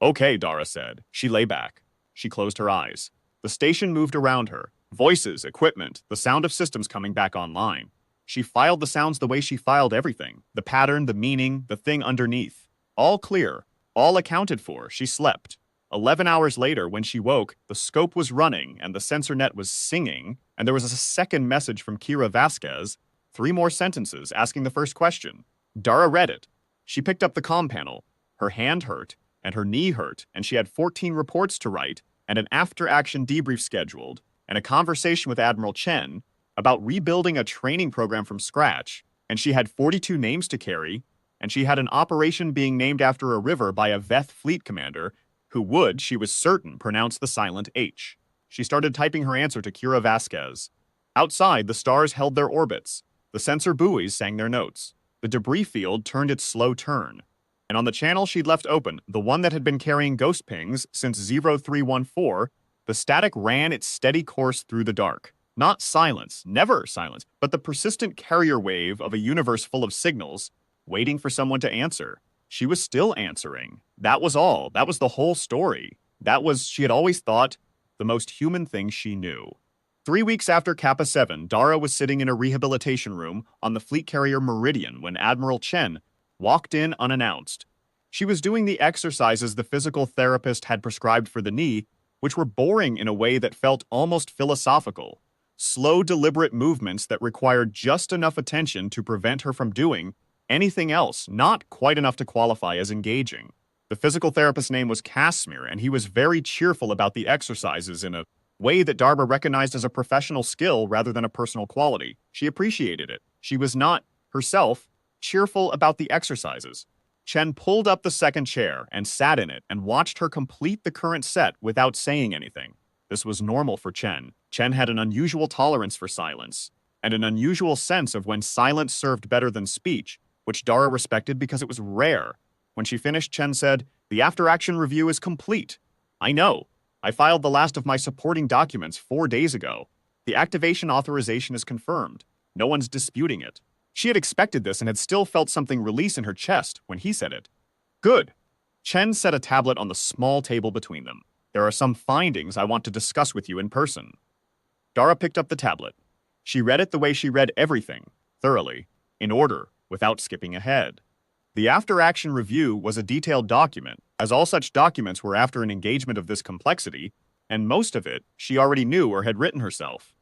[SPEAKER 1] Okay, Dara said. She lay back. She closed her eyes. The station moved around her. Voices, equipment, the sound of systems coming back online. She filed the sounds the way she filed everything. The pattern, the meaning, the thing underneath. All clear. All accounted for. She slept. 11 hours later, when she woke, the scope was running and the sensor net was singing, and there was a second message from Kira Vasquez. 3 more sentences asking the first question. Dara read it. She picked up the comm panel. Her hand hurt, and her knee hurt, and she had 14 reports to write, and an after-action debrief scheduled, and a conversation with Admiral Chen about rebuilding a training program from scratch, and she had 42 names to carry, and she had an operation being named after a river by a Veth fleet commander who would, she was certain, pronounce the silent H. She started typing her answer to Kira Vasquez. Outside, the stars held their orbits. The sensor buoys sang their notes. The debris field turned its slow turn. And on the channel she'd left open, the one that had been carrying ghost pings since 0314, the static ran its steady course through the dark. Not silence, never silence, but the persistent carrier wave of a universe full of signals, waiting for someone to answer. She was still answering. That was all. That was the whole story. That was, she had always thought, the most human thing she knew. 3 weeks after Kappa 7, Dara was sitting in a rehabilitation room on the fleet carrier Meridian when Admiral Chen walked in unannounced. She was doing the exercises the physical therapist had prescribed for the knee, which were boring in a way that felt almost philosophical. Slow, deliberate movements that required just enough attention to prevent her from doing anything else, not quite enough to qualify as engaging. The physical therapist's name was Casimir, and he was very cheerful about the exercises in a way that Dara recognized as a professional skill rather than a personal quality. She appreciated it. She was not herself, cheerful about the exercises. Chen pulled up the second chair and sat in it and watched her complete the current set without saying anything. This was normal for Chen. Chen had an unusual tolerance for silence, and an unusual sense of when silence served better than speech, which Dara respected because it was rare. When she finished, Chen said, "The after-action review is complete." "I know. I filed the last of my supporting documents 4 days ago. The activation authorization is confirmed. No one's disputing it." She had expected this and had still felt something release in her chest when he said it. "Good." Chen set a tablet on the small table between them. "There are some findings I want to discuss with you in person." Dara picked up the tablet. She read it the way she read everything, thoroughly, in order, without skipping ahead. The after-action review was a detailed document, as all such documents were after an engagement of this complexity, and most of it she already knew or had written herself.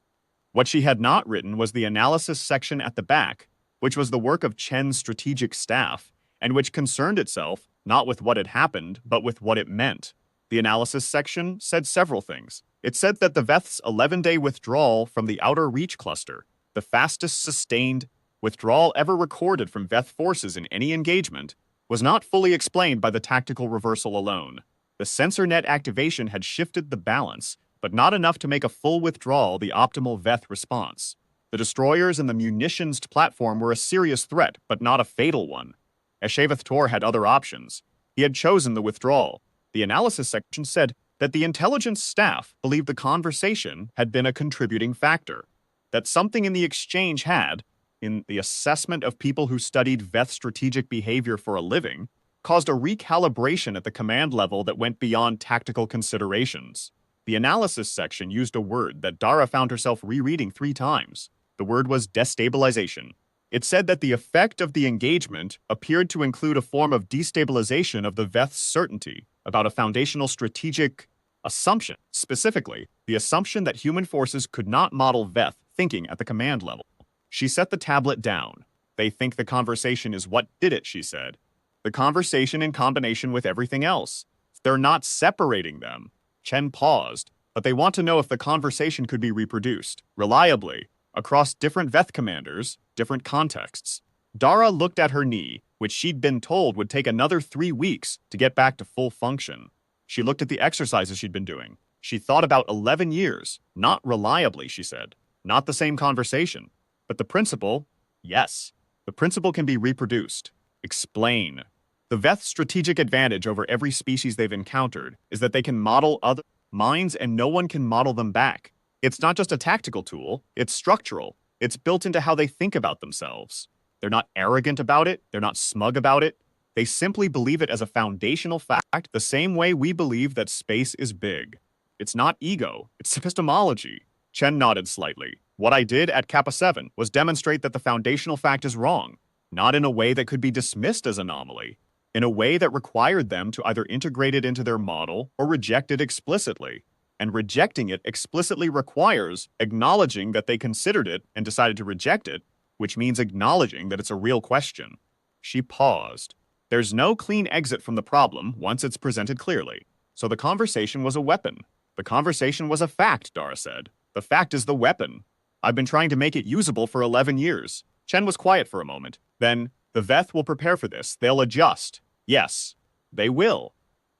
[SPEAKER 1] What she had not written was the analysis section at the back, which was the work of Chen's strategic staff, and which concerned itself not with what had happened, but with what it meant. The analysis section said several things. It said that the Veth's 11-day withdrawal from the Outer Reach cluster, the fastest sustained withdrawal ever recorded from Veth forces in any engagement, was not fully explained by the tactical reversal alone. The sensor net activation had shifted the balance, but not enough to make a full withdrawal the optimal Veth response. The destroyers and the munitions platform were a serious threat, but not a fatal one. HFY Tor had other options. He had chosen the withdrawal. The analysis section said that the intelligence staff believed the conversation had been a contributing factor, that something in the exchange had, in the assessment of people who studied Veth strategic behavior for a living, caused a recalibration at the command level that went beyond tactical considerations. The analysis section used a word that Dara found herself rereading 3 times. The word was destabilization. It said that the effect of the engagement appeared to include a form of destabilization of the Veth's certainty about a foundational strategic assumption, specifically, the assumption that human forces could not model Veth thinking at the command level. She set the tablet down. "They think the conversation is what did it," she said. "The conversation in combination with everything else. They're not separating them." Chen paused, but they want to know if the conversation could be reproduced, reliably, across different Veth commanders, different contexts. Dara looked at her knee, which she'd been told would take another 3 weeks to get back to full function. She looked at the exercises she'd been doing. She thought about 11 years. "Not reliably," she said. "Not the same conversation. But the principle, yes. The principle can be reproduced." Explain. The Veth's strategic advantage over every species they've encountered is that they can model other minds and no one can model them back. It's not just a tactical tool, it's structural. It's built into how they think about themselves. They're not arrogant about it, they're not smug about it. They simply believe it as a foundational fact, the same way we believe that space is big. It's not ego, it's epistemology. Chen nodded slightly. "What I did at Kappa 7 was demonstrate that the foundational fact is wrong, not in a way that could be dismissed as anomaly, in a way that required them to either integrate it into their model or reject it explicitly. And rejecting it explicitly requires acknowledging that they considered it and decided to reject it, which means acknowledging that it's a real question." She paused. "There's no clean exit from the problem once it's presented clearly. So the conversation was a weapon. The conversation was a fact," Dara said. "The fact is the weapon. I've been trying to make it usable for 11 years. Chen was quiet for a moment. Then, "The Veth will prepare for this. They'll adjust." "Yes, they will."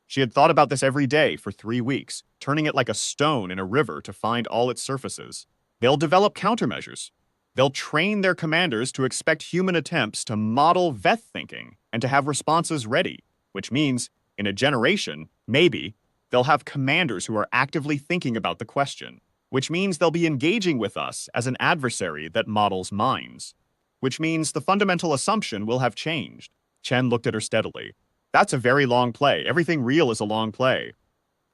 [SPEAKER 1] She had thought about this every day for 3 weeks, turning it like a stone in a river to find all its surfaces. They'll develop countermeasures. They'll train their commanders to expect human attempts to model Veth thinking and to have responses ready, which means, in a generation, maybe, they'll have commanders who are actively thinking about the question, which means they'll be engaging with us as an adversary that models minds, which means the fundamental assumption will have changed. Chen looked at her steadily. "That's a very long play. Everything real is a long play."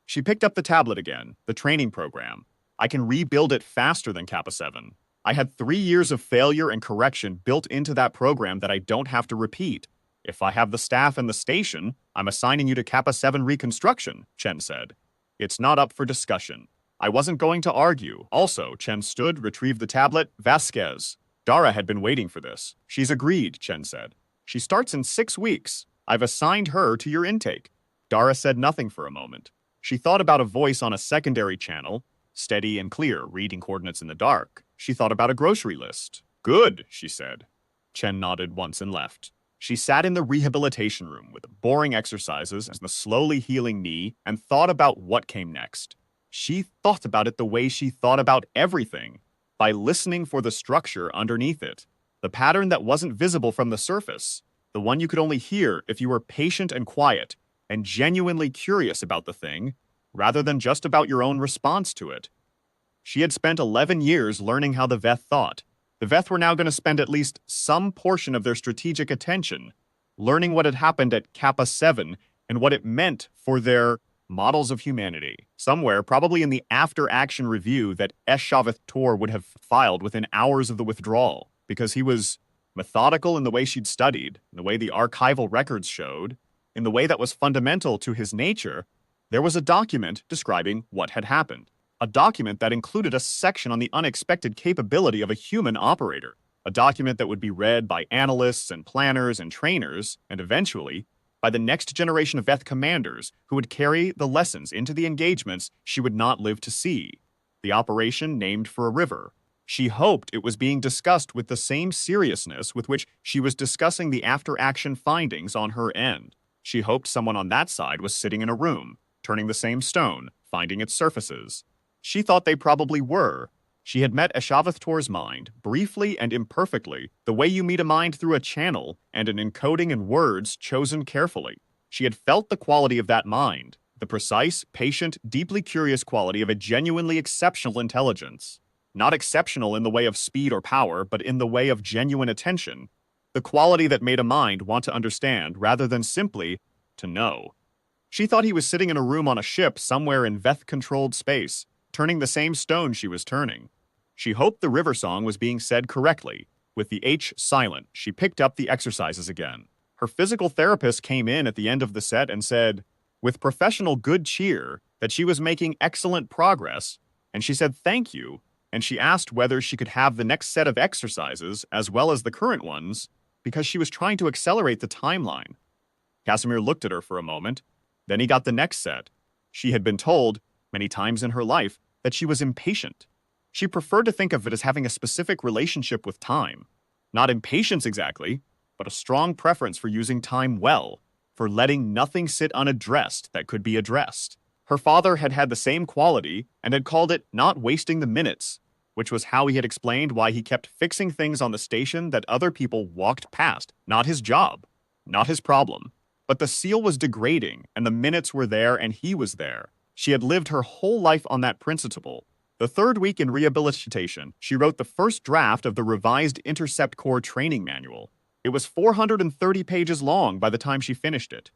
[SPEAKER 1] She picked up the tablet again, the training program. "I can rebuild it faster than Kappa 7. I had 3 years of failure and correction built into that program that I don't have to repeat. If I have the staff and the station, I'm assigning you to Kappa 7 reconstruction," Chen said. "It's not up for discussion." I wasn't going to argue. Also, Chen stood, retrieved the tablet. "Vasquez." Dara had been waiting for this. "She's agreed," Chen said. "She starts in 6 weeks. I've assigned her to your intake." Dara said nothing for a moment. She thought about a voice on a secondary channel, steady and clear, reading coordinates in the dark. She thought about a grocery list. "Good," she said. Chen nodded once and left. She sat in the rehabilitation room with the boring exercises and the slowly healing knee and thought about what came next. She thought about it the way she thought about everything, by listening for the structure underneath it, the pattern that wasn't visible from the surface, the one you could only hear if you were patient and quiet and genuinely curious about the thing, rather than just about your own response to it. She had spent 11 years learning how the Veth thought. The Veth were now going to spend at least some portion of their strategic attention learning what had happened at Kappa 7 and what it meant for their models of humanity. Somewhere, probably in the after-action review that HFY Stories would have filed within hours of the withdrawal, because he was methodical in the way she'd studied, in the way the archival records showed, in the way that was fundamental to his nature, there was a document describing what had happened. A document that included a section on the unexpected capability of a human operator. A document that would be read by analysts and planners and trainers, and eventually, by the next generation of Veth commanders who would carry the lessons into the engagements she would not live to see. The operation named for a river. She hoped it was being discussed with the same seriousness with which she was discussing the after-action findings on her end. She hoped someone on that side was sitting in a room, turning the same stone, finding its surfaces. She thought they probably were. She had met HFY Stories' mind, briefly and imperfectly, the way you meet a mind through a channel and an encoding in words chosen carefully. She had felt the quality of that mind, the precise, patient, deeply curious quality of a genuinely exceptional intelligence. Not exceptional in the way of speed or power, but in the way of genuine attention. The quality that made a mind want to understand rather than simply to know. She thought he was sitting in a room on a ship somewhere in Veth-controlled space, turning the same stone she was turning. She hoped the river song was being said correctly. With the H silent, she picked up the exercises again. Her physical therapist came in at the end of the set and said, with professional good cheer, that she was making excellent progress, and she said thank you, and she asked whether she could have the next set of exercises as well as the current ones, because she was trying to accelerate the timeline. Casimir looked at her for a moment. Then he got the next set. She had been told, many times in her life, that she was impatient. She preferred to think of it as having a specific relationship with time. Not impatience exactly, but a strong preference for using time well, for letting nothing sit unaddressed that could be addressed. Her father had had the same quality and had called it not wasting the minutes, which was how he had explained why he kept fixing things on the station that other people walked past. Not his job, not his problem. But the seal was degrading, and the minutes were there, and he was there. She had lived her whole life on that principle. The third week in rehabilitation, she wrote the first draft of the revised Intercept Corps training manual. It was 430 pages long by the time she finished it.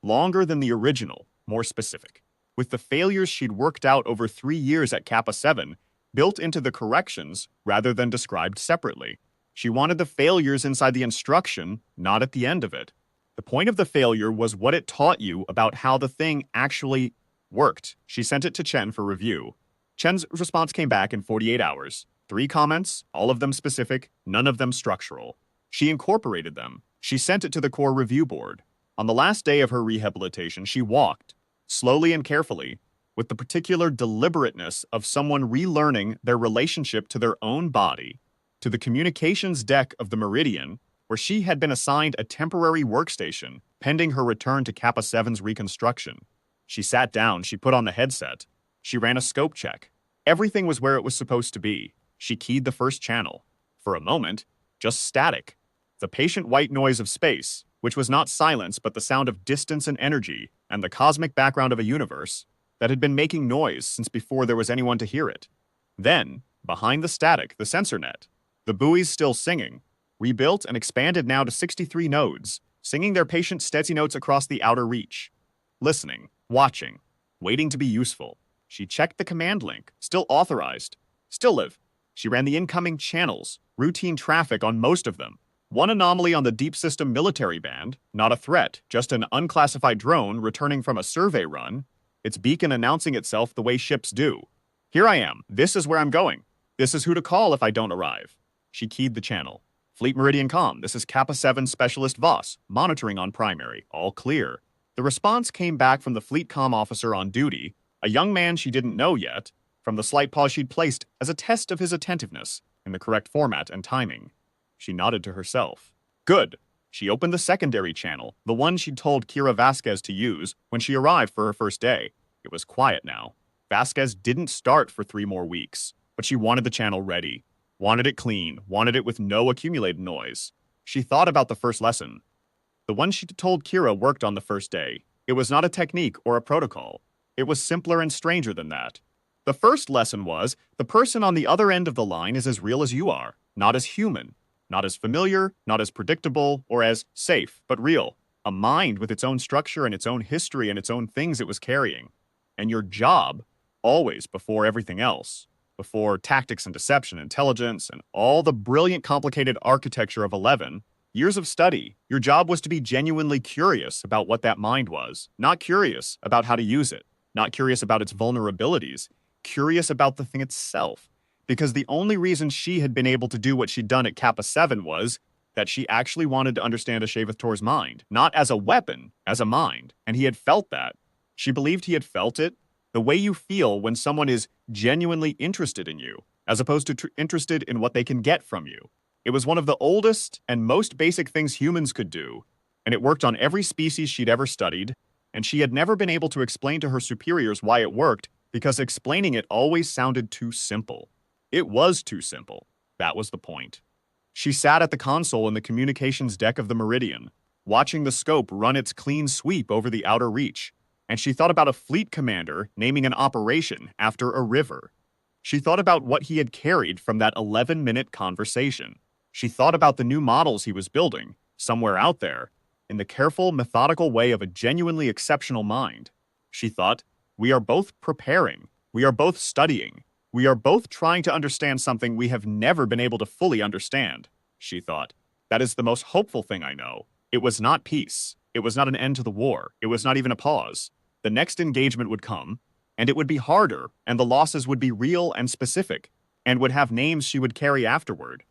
[SPEAKER 1] Longer than the original, more specific. With the failures she'd worked out over 3 years at Kappa 7, built into the corrections rather than described separately. She wanted the failures inside the instruction, not at the end of it. The point of the failure was what it taught you about how the thing actually worked. She sent it to Chen for review. Chen's response came back in 48 hours. 3 comments, all of them specific, none of them structural. She incorporated them. She sent it to the Corps Review Board. On the last day of her rehabilitation, she walked, slowly and carefully, with the particular deliberateness of someone relearning their relationship to their own body, to the communications deck of the Meridian, where she had been assigned a temporary workstation pending her return to Kappa 7's reconstruction. She sat down, she put on the headset. She ran a scope check. Everything was where it was supposed to be. She keyed the first channel. For a moment, just static. The patient white noise of space, which was not silence but the sound of distance and energy, and the cosmic background of a universe that had been making noise since before there was anyone to hear it. Then, behind the static, the sensor net. The buoys still singing. Rebuilt and expanded now to 63 nodes, singing their patient steady notes across the outer reach. Listening, watching, waiting to be useful. She checked the command link, still authorized. Still live. She ran the incoming channels, routine traffic on most of them. One anomaly on the Deep System military band, not a threat, just an unclassified drone returning from a survey run, its beacon announcing itself the way ships do. Here I am. This is where I'm going. This is who to call if I don't arrive. She keyed the channel. Fleet Meridian Comm, this is Kappa 7 Specialist Voss, monitoring on primary, all clear. The response came back from the Fleet Comm officer on duty, a young man she didn't know yet, from the slight pause she'd placed as a test of his attentiveness in the correct format and timing. She nodded to herself. Good. She opened the secondary channel, the one she'd told Kira Vasquez to use when she arrived for her first day. It was quiet now. Vasquez didn't start for 3 more weeks, but she wanted the channel ready. Wanted it clean, wanted it with no accumulated noise. She thought about the first lesson. The one she'd told Kira worked on the first day. It was not a technique or a protocol. It was simpler and stranger than that. The first lesson was, the person on the other end of the line is as real as you are, not as human. Not as familiar, not as predictable, or as safe, but real. A mind with its own structure and its own history and its own things it was carrying. And your job, always before everything else, before tactics and deception, intelligence, and all the brilliant complicated architecture of 11, years of study, your job was to be genuinely curious about what that mind was, not curious about how to use it, not curious about its vulnerabilities, curious about the thing itself. Because the only reason she had been able to do what she'd done at Kappa 7 was that she actually wanted to understand Ashavathor's mind, not as a weapon, as a mind. And he had felt that. She believed he had felt it, the way you feel when someone is genuinely interested in you, as opposed to interested in what they can get from you. It was one of the oldest and most basic things humans could do, and it worked on every species she'd ever studied, and she had never been able to explain to her superiors why it worked, because explaining it always sounded too simple. It was too simple. That was the point. She sat at the console in the communications deck of the Meridian, watching the scope run its clean sweep over the outer reach, and she thought about a fleet commander naming an operation after a river. She thought about what he had carried from that 11-minute conversation. She thought about the new models he was building, somewhere out there, in the careful, methodical way of a genuinely exceptional mind. She thought, we are both preparing. We are both studying. We are both trying to understand something we have never been able to fully understand, she thought. That is the most hopeful thing I know. It was not peace. It was not an end to the war. It was not even a pause. The next engagement would come, and it would be harder, and the losses would be real and specific, and would have names she would carry afterward.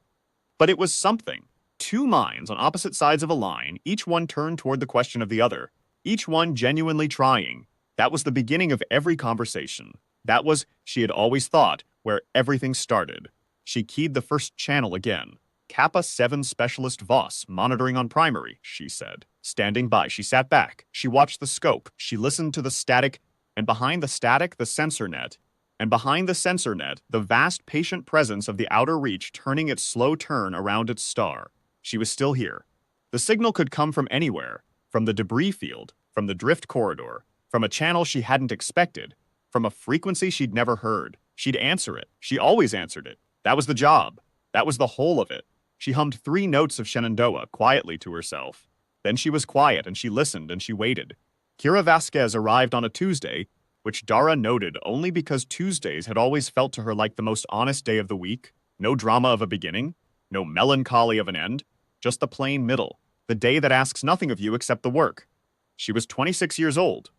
[SPEAKER 1] But it was something. 2 minds on opposite sides of a line, each one turned toward the question of the other, each one genuinely trying. That was the beginning of every conversation. That was, she had always thought, where everything started. She keyed the first channel again. Kappa 7 Specialist Voss, monitoring on primary, she said. Standing by, she sat back. She watched the scope. She listened to the static, and behind the static, the sensor net. And behind the sensor net, the vast patient presence of the outer reach turning its slow turn around its star. She was still here. The signal could come from anywhere, from the debris field, from the drift corridor, from a channel she hadn't expected, from a frequency she'd never heard. She'd answer it. She always answered it. That was the job. That was the whole of it. She hummed 3 notes of Shenandoah quietly to herself. Then she was quiet, and she listened, and she waited. Kira Vasquez arrived on a Tuesday, which Dara noted only because Tuesdays had always felt to her like the most honest day of the week. No drama of a beginning, no melancholy of an end, just the plain middle, the day that asks nothing of you except the work. She was 26 years old.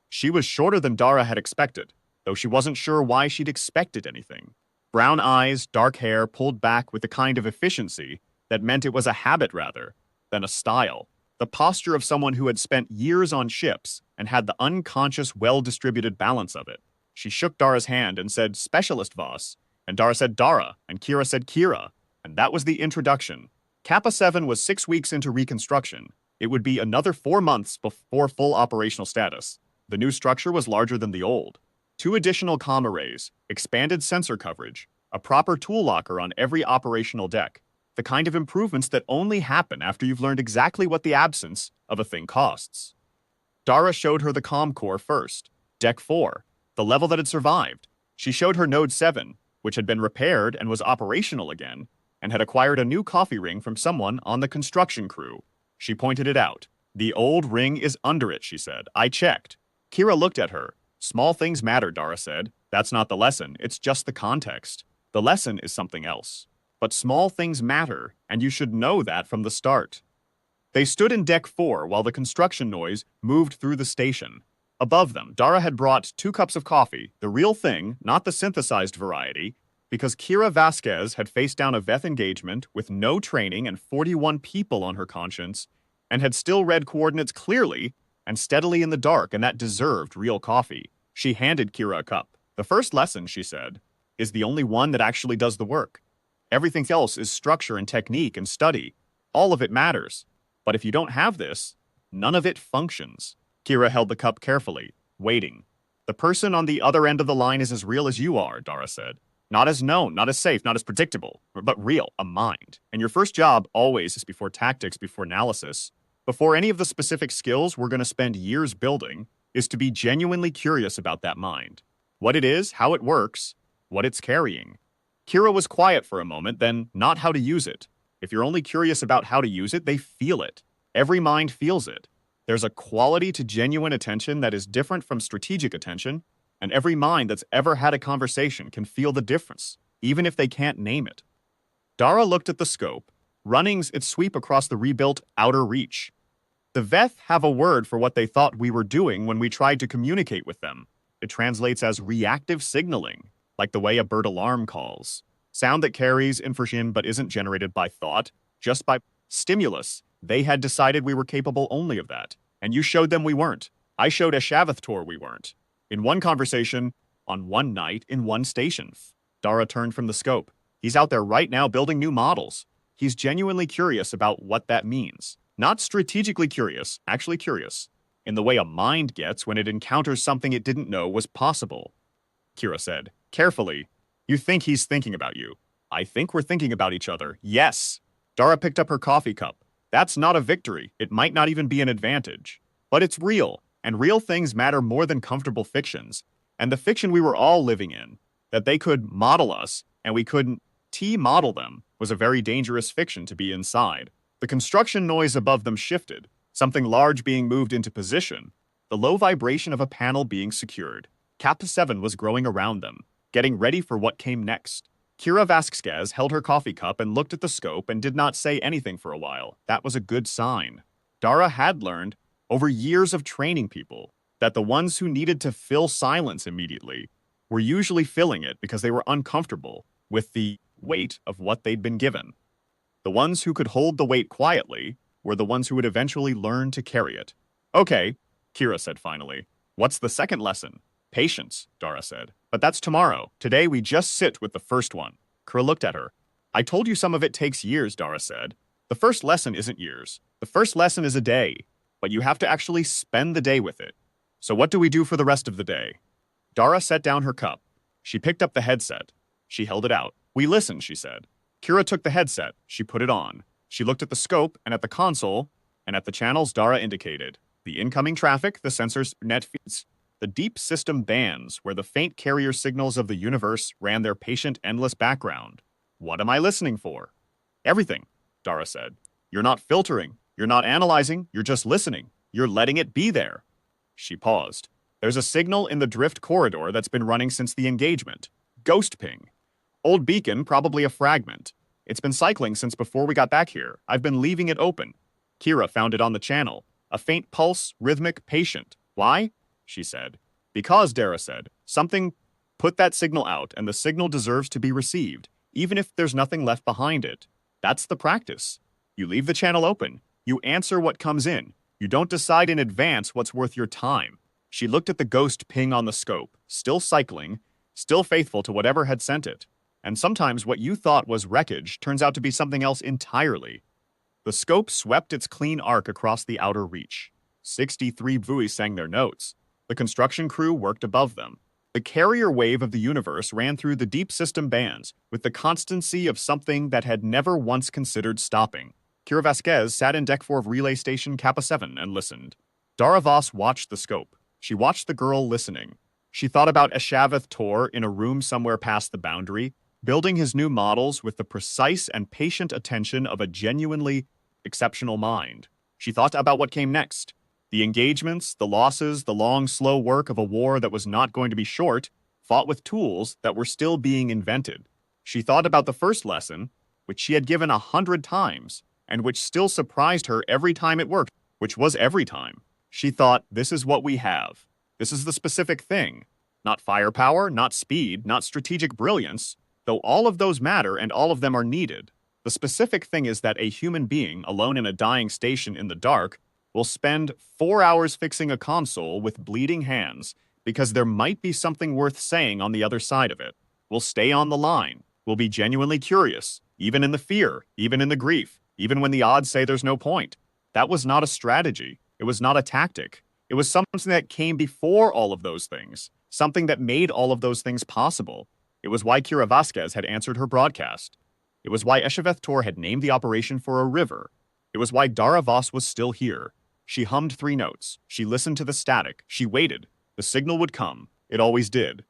[SPEAKER 1] She was shorter than Dara had expected, though she wasn't sure why she'd expected anything. Brown eyes, dark hair pulled back with the kind of efficiency that meant it was a habit rather than a style. The posture of someone who had spent years on ships and had the unconscious, well-distributed balance of it. She shook Dara's hand and said, Specialist Voss, and Dara said Dara, and Kira said Kira, and that was the introduction. Kappa 7 was 6 weeks into reconstruction. It would be another 4 months before full operational status. The new structure was larger than the old. 2 additional comm arrays, expanded sensor coverage, a proper tool locker on every operational deck, the kind of improvements that only happen after you've learned exactly what the absence of a thing costs. Dara showed her the comm core first, Deck 4, the level that had survived. She showed her Node 7, which had been repaired and was operational again, and had acquired a new coffee ring from someone on the construction crew. She pointed it out. The old ring is under it, she said. I checked. Kira looked at her. Small things matter, Dara said. That's not the lesson, it's just the context. The lesson is something else. But small things matter, and you should know that from the start. They stood in Deck 4 while the construction noise moved through the station. Above them, Dara had brought 2 cups of coffee, the real thing, not the synthesized variety, because Kira Vasquez had faced down a Veth engagement with no training and 41 people on her conscience, and had still read coordinates clearly and steadily in the dark, and that deserved real coffee. She handed Kira a cup. The first lesson, she said, is the only one that actually does the work. Everything else is structure and technique and study. All of it matters. But if you don't have this, none of it functions. Kira held the cup carefully, waiting. The person on the other end of the line is as real as you are, Dara said. Not as known, not as safe, not as predictable, but real, a mind. And your first job always is before tactics, before analysis, before any of the specific skills we're going to spend years building, is to be genuinely curious about that mind. What it is, how it works, what it's carrying. Kira was quiet for a moment, then not how to use it. If you're only curious about how to use it, they feel it. Every mind feels it. There's a quality to genuine attention that is different from strategic attention, and every mind that's ever had a conversation can feel the difference, even if they can't name it. Dara looked at the scope, running its sweep across the rebuilt outer reach. The Veth have a word for what they thought we were doing when we tried to communicate with them. It translates as reactive signaling, like the way a bird alarm calls. Sound that carries information but isn't generated by thought, just by stimulus. They had decided we were capable only of that, and you showed them we weren't. I showed HFY we weren't. In one conversation, on one night, in one station. Dara turned from the scope. He's out there right now building new models. He's genuinely curious about what that means. Not strategically curious, actually curious, in the way a mind gets when it encounters something it didn't know was possible. Kira said, carefully, you think he's thinking about you. I think we're thinking about each other, yes. Dara picked up her coffee cup. That's not a victory. It might not even be an advantage. But it's real, and real things matter more than comfortable fictions. And the fiction we were all living in, that they could model us, and we couldn't model them, was a very dangerous fiction to be inside. The construction noise above them shifted, something large being moved into position, the low vibration of a panel being secured. Kappa 7 was growing around them, getting ready for what came next. Kira Vasquez held her coffee cup and looked at the scope and did not say anything for a while. That was a good sign. Dara had learned, over years of training people, that the ones who needed to fill silence immediately were usually filling it because they were uncomfortable with the weight of what they'd been given. The ones who could hold the weight quietly were the ones who would eventually learn to carry it. Okay, Kira said finally. What's the second lesson? Patience, Dara said. But that's tomorrow. Today we just sit with the first one. Kira looked at her. I told you some of it takes years, Dara said. The first lesson isn't years. The first lesson is a day, but you have to actually spend the day with it. So what do we do for the rest of the day? Dara set down her cup. She picked up the headset. She held it out. We listen, she said. Kira took the headset. She put it on. She looked at the scope and at the console and at the channels Dara indicated. The incoming traffic, the sensors, net feeds, the deep system bands where the faint carrier signals of the universe ran their patient, endless background. What am I listening for? Everything, Dara said. You're not filtering. You're not analyzing. You're just listening. You're letting it be there. She paused. There's a signal in the drift corridor that's been running since the engagement. Ghost ping. Old beacon, probably a fragment. It's been cycling since before we got back here. I've been leaving it open. Kira found it on the channel. A faint pulse, rhythmic, patient. Why? She said. Because, Dara said, something put that signal out, and the signal deserves to be received, even if there's nothing left behind it. That's the practice. You leave the channel open. You answer what comes in. You don't decide in advance what's worth your time. She looked at the ghost ping on the scope, still cycling, still faithful to whatever had sent it. And sometimes what you thought was wreckage turns out to be something else entirely. The scope swept its clean arc across the outer reach. 63 buoys sang their notes. The construction crew worked above them. The carrier wave of the universe ran through the deep system bands with the constancy of something that had never once considered stopping. Kira Vasquez sat in Deck 4 of Relay Station Kappa 7 and listened. Dara Voss watched the scope. She watched the girl listening. She thought about HFY in a room somewhere past the boundary, building his new models with the precise and patient attention of a genuinely exceptional mind. She thought about what came next. The engagements, the losses, the long, slow work of a war that was not going to be short, fought with tools that were still being invented. She thought about the first lesson, which she had given 100 times, and which still surprised her every time it worked, which was every time. She thought, this is what we have. This is the specific thing. Not firepower, not speed, not strategic brilliance, though all of those matter and all of them are needed. The specific thing is that a human being, alone in a dying station in the dark, will spend 4 hours fixing a console with bleeding hands because there might be something worth saying on the other side of it. Will stay on the line. We'll be genuinely curious, even in the fear, even in the grief, even when the odds say there's no point. That was not a strategy. It was not a tactic. It was something that came before all of those things, something that made all of those things possible. It was why Kira Vasquez had answered her broadcast. It was why Esheveth Tor had named the operation for a river. It was why Dara Voss was still here. She hummed 3 notes. She listened to the static. She waited. The signal would come. It always did.